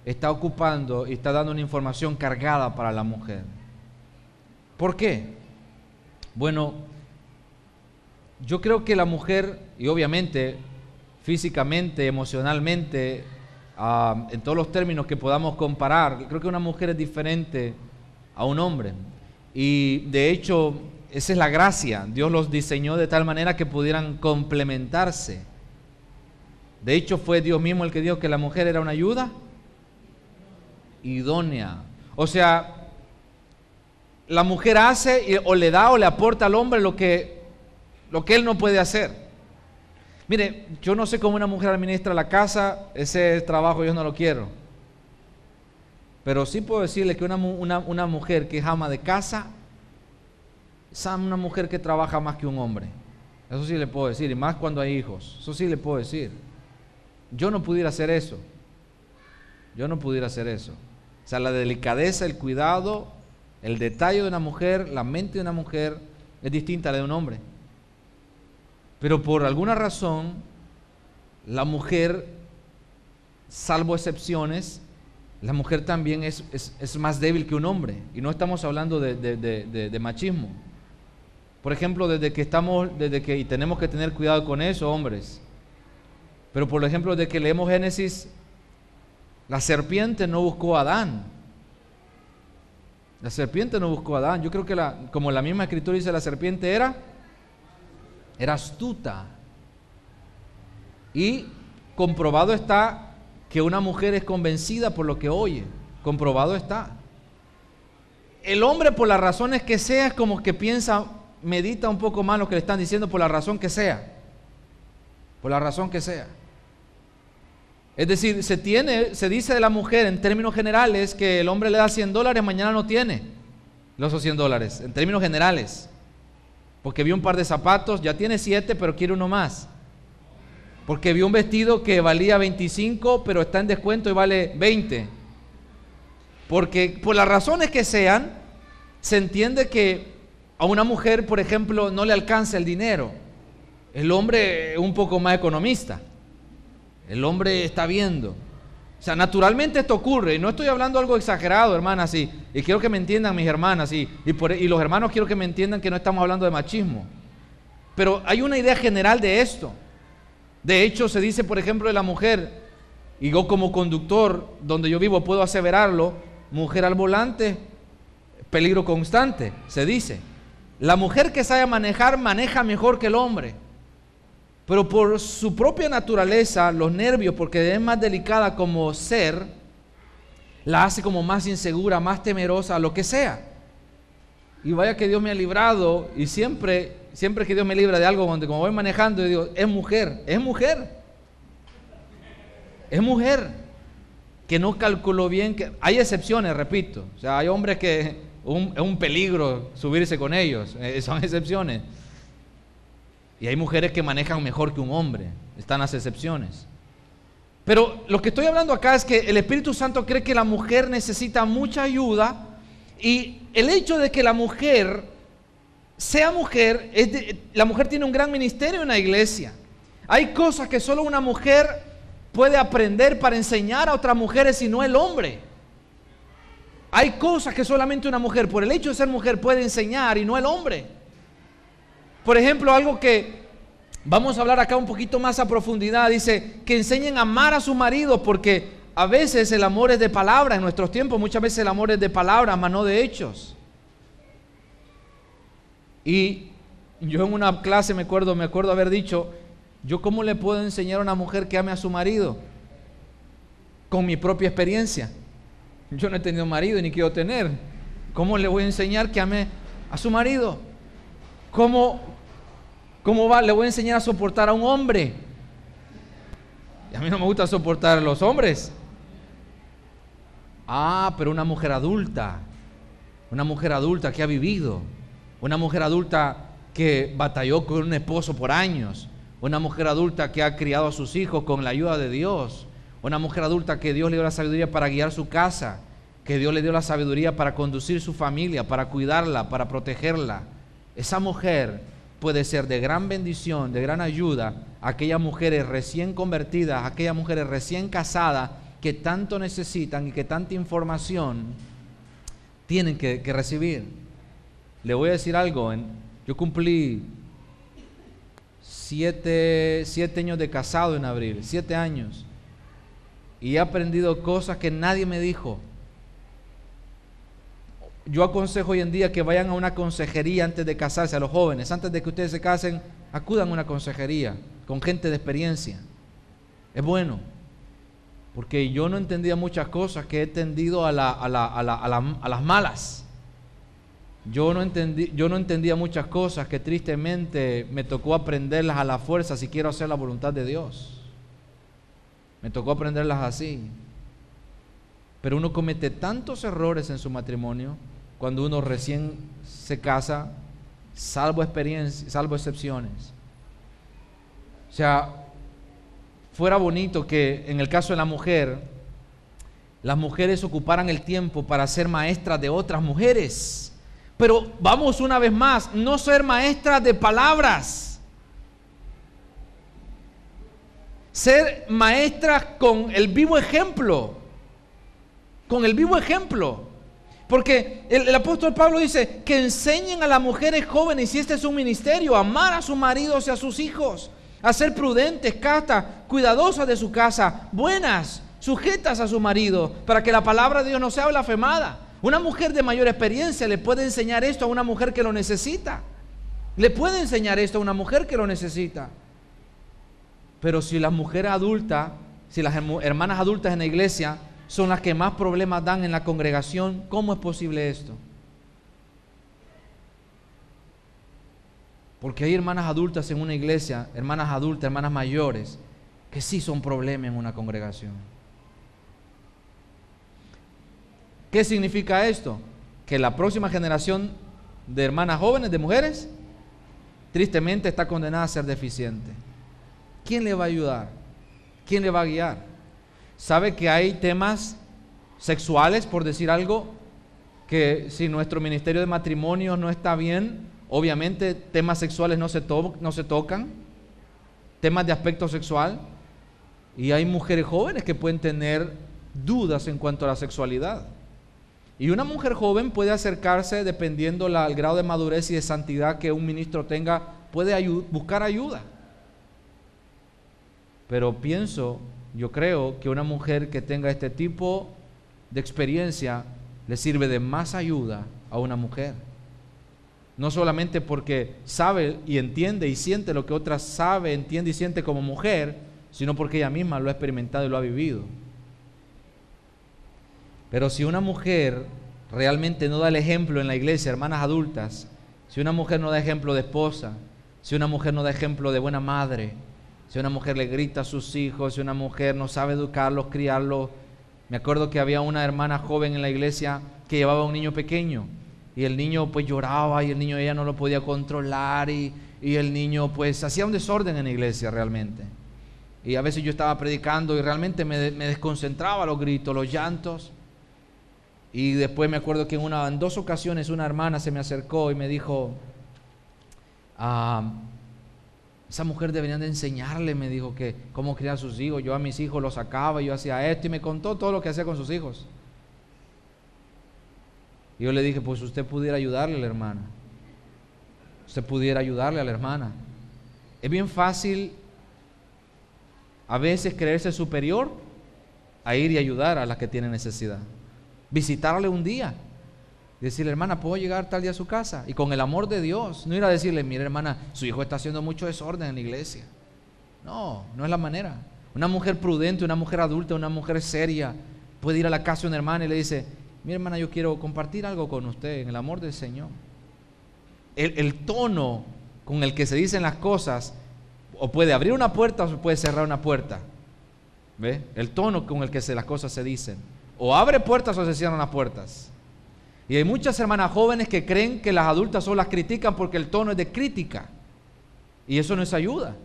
está ocupando y está dando una información cargada para la mujer. ¿Por qué? Bueno, yo creo que la mujer, y obviamente físicamente, emocionalmente, en todos los términos que podamos comparar, creo que una mujer es diferente a un hombre. Y de hecho, esa es la gracia. Dios los diseñó de tal manera que pudieran complementarse. De hecho, fue Dios mismo el que dijo que la mujer era una ayuda idónea. O sea, la mujer hace o le da o le aporta al hombre lo que él no puede hacer. Mire, yo no sé cómo una mujer administra la casa, ese trabajo yo no lo quiero. Pero sí puedo decirle que una mujer que es ama de casa es una mujer que trabaja más que un hombre. Eso sí le puedo decir, y más cuando hay hijos. Eso sí le puedo decir. Yo no pudiera hacer eso. Yo no pudiera hacer eso. O sea, la delicadeza, el cuidado, el detalle de una mujer, la mente de una mujer es distinta a la de un hombre. Pero por alguna razón, la mujer, salvo excepciones, la mujer también es más débil que un hombre. Y no estamos hablando de machismo. Por ejemplo, y tenemos que tener cuidado con eso, hombres. Pero por ejemplo, desde que leemos Génesis, la serpiente no buscó a Adán. La serpiente no buscó a Adán. Yo creo que como la misma escritura dice, la serpiente era astuta. Y comprobado está que una mujer es convencida por lo que oye. Comprobado está. El hombre, por las razones que sea, es como que piensa, medita un poco más lo que le están diciendo por la razón que sea. Por la razón que sea. Es decir, se dice de la mujer en términos generales que el hombre le da $100, mañana no tiene los $100, en términos generales. Porque vio un par de zapatos, ya tiene 7, pero quiere uno más. Porque vio un vestido que valía 25, pero está en descuento y vale 20. Porque por las razones que sean, se entiende que a una mujer, por ejemplo, no le alcanza el dinero. El hombre es un poco más economista. El hombre está viendo. O sea, naturalmente esto ocurre. Y no estoy hablando algo exagerado, hermanas. Y quiero que me entiendan mis hermanas. Y los hermanos quiero que me entiendan que no estamos hablando de machismo. Pero hay una idea general de esto. De hecho, se dice, por ejemplo, de la mujer, y yo como conductor, donde yo vivo, puedo aseverarlo, mujer al volante, peligro constante, se dice. La mujer que sabe manejar, maneja mejor que el hombre. Pero por su propia naturaleza, los nervios, porque es más delicada como ser, la hace como más insegura, más temerosa, lo que sea. Y vaya que Dios me ha librado, y siempre que Dios me libra de algo, cuando como voy manejando, yo digo, es mujer, que no calculó bien, que hay excepciones, repito. O sea, hay hombres que es un peligro subirse con ellos, son excepciones. Y hay mujeres que manejan mejor que un hombre, están las excepciones. Pero lo que estoy hablando acá es que el Espíritu Santo cree que la mujer necesita mucha ayuda, y el hecho de que la mujer sea mujer, la mujer tiene un gran ministerio en la iglesia. Hay cosas que solo una mujer puede aprender para enseñar a otras mujeres y no el hombre. Hay cosas que solamente una mujer, por el hecho de ser mujer, puede enseñar y no el hombre. Por ejemplo, algo que vamos a hablar acá un poquito más a profundidad, dice que enseñen a amar a su marido, porque a veces el amor es de palabra. En nuestros tiempos muchas veces el amor es de palabra, mas no de hechos. Y yo en una clase me acuerdo haber dicho, ¿yo cómo le puedo enseñar a una mujer que ame a su marido? Con mi propia experiencia. Yo no he tenido marido ni quiero tener. ¿Cómo le voy a enseñar que ame a su marido? ¿Cómo le voy a enseñar a soportar a un hombre? Y a mí no me gusta soportar a los hombres. Pero una mujer adulta que ha vivido, una mujer adulta que batalló con un esposo por años, una mujer adulta que ha criado a sus hijos con la ayuda de Dios, una mujer adulta que Dios le dio la sabiduría para guiar su casa, que Dios le dio la sabiduría para conducir su familia, para cuidarla, para protegerla. Esa mujer puede ser de gran bendición, de gran ayuda a aquellas mujeres recién convertidas, a aquellas mujeres recién casadas que tanto necesitan y que tanta información tienen que recibir. Le voy a decir algo, yo cumplí 7 años de casado en abril, 7 años, y he aprendido cosas que nadie me dijo. Yo aconsejo hoy en día que vayan a una consejería antes de casarse, a los jóvenes, antes de que ustedes se casen, acudan a una consejería con gente de experiencia. Es bueno, porque yo no entendía muchas cosas que he tendido a las malas. Yo no entendía muchas cosas que tristemente me tocó aprenderlas a la fuerza si quiero hacer la voluntad de Dios. Me tocó aprenderlas así. Pero uno comete tantos errores en su matrimonio cuando uno recién se casa, salvo excepciones. O sea, fuera bonito que en el caso de la mujer, las mujeres ocuparan el tiempo para ser maestras de otras mujeres. Pero vamos una vez más, no ser maestras de palabras. Ser maestras con el vivo ejemplo. Con el vivo ejemplo. Porque el apóstol Pablo dice que enseñen a las mujeres jóvenes, y este es un ministerio, a amar a sus maridos y a sus hijos, a ser prudentes, castas, cuidadosas de su casa, buenas, sujetas a su marido, para que la palabra de Dios no sea blasfemada. Una mujer de mayor experiencia le puede enseñar esto a una mujer que lo necesita. Le puede enseñar esto a una mujer que lo necesita. Pero si las mujeres adultas, si las hermanas adultas en la iglesia son las que más problemas dan en la congregación, ¿cómo es posible esto? Porque hay hermanas adultas en una iglesia, hermanas adultas, hermanas mayores, que sí son problema en una congregación. ¿Qué significa esto? Que la próxima generación de hermanas jóvenes, de mujeres, tristemente está condenada a ser deficiente. ¿Quién le va a ayudar? ¿Quién le va a guiar? ¿Sabe que hay temas sexuales, por decir algo, que si nuestro ministerio de matrimonio no está bien, obviamente temas sexuales no se tocan, temas de aspecto sexual, y hay mujeres jóvenes que pueden tener dudas en cuanto a la sexualidad? Y una mujer joven puede acercarse, dependiendo el grado de madurez y de santidad que un ministro tenga, puede buscar ayuda. Pero yo creo que una mujer que tenga este tipo de experiencia le sirve de más ayuda a una mujer. No solamente porque sabe y entiende y siente lo que otra sabe, entiende y siente como mujer, sino porque ella misma lo ha experimentado y lo ha vivido. Pero si una mujer realmente no da el ejemplo en la iglesia, hermanas adultas, si una mujer no da ejemplo de esposa, si una mujer no da ejemplo de buena madre, si una mujer le grita a sus hijos, si una mujer no sabe educarlos, criarlos. Me acuerdo que había una hermana joven en la iglesia que llevaba a un niño pequeño, y el niño pues lloraba, y el niño ella no lo podía controlar, y el niño pues hacía un desorden en la iglesia realmente. Y a veces yo estaba predicando y realmente me desconcentraba los gritos, los llantos. Y después me acuerdo que en 2 ocasiones una hermana se me acercó y me dijo, esa mujer deberían de enseñarle, me dijo, que cómo criar a sus hijos. Yo a mis hijos los sacaba, yo hacía esto, y me contó todo lo que hacía con sus hijos. Y yo le dije, pues usted pudiera ayudarle a la hermana. Usted pudiera ayudarle a la hermana. Es bien fácil a veces creerse superior a ir y ayudar a las que tienen necesidad. Visitarle un día, decirle, hermana, ¿puedo llegar tal día a su casa? Y con el amor de Dios, no ir a decirle, mire hermana, su hijo está haciendo mucho desorden en la iglesia. No es la manera. Una mujer prudente, una mujer adulta, una mujer seria puede ir a la casa de una hermana y le dice, mire hermana, yo quiero compartir algo con usted en el amor del Señor. El tono con el que se dicen las cosas, o puede abrir una puerta o puede cerrar una puerta. ¿Ve? El tono con el que las cosas se dicen. O abre puertas o se cierran las puertas. Y hay muchas hermanas jóvenes que creen que las adultas solo las critican porque el tono es de crítica. Y eso no es ayuda.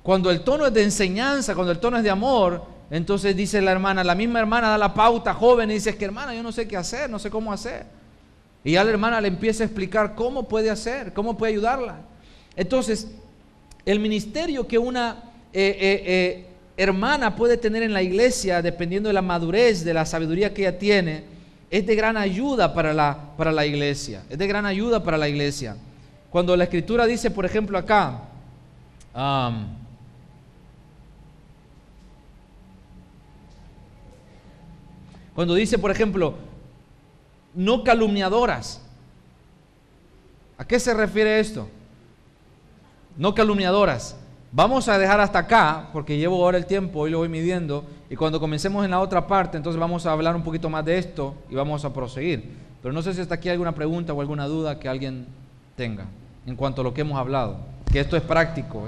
Cuando el tono es de enseñanza, cuando el tono es de amor, entonces dice la misma hermana da la pauta joven y dice, es que hermana, yo no sé qué hacer, no sé cómo hacer. Y ya la hermana le empieza a explicar cómo puede hacer, cómo puede ayudarla. Entonces, el ministerio que una hermana puede tener en la iglesia, dependiendo de la madurez, de la sabiduría que ella tiene, es de gran ayuda para la iglesia. Es de gran ayuda para la iglesia. Cuando la Escritura dice, por ejemplo, acá, cuando dice, por ejemplo, no calumniadoras, ¿a qué se refiere esto? No calumniadoras. Vamos a dejar hasta acá, porque llevo ahora el tiempo, hoy lo voy midiendo, y cuando comencemos en la otra parte, entonces vamos a hablar un poquito más de esto y vamos a proseguir. Pero no sé si hasta aquí hay alguna pregunta o alguna duda que alguien tenga en cuanto a lo que hemos hablado, que esto es práctico,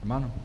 hermano.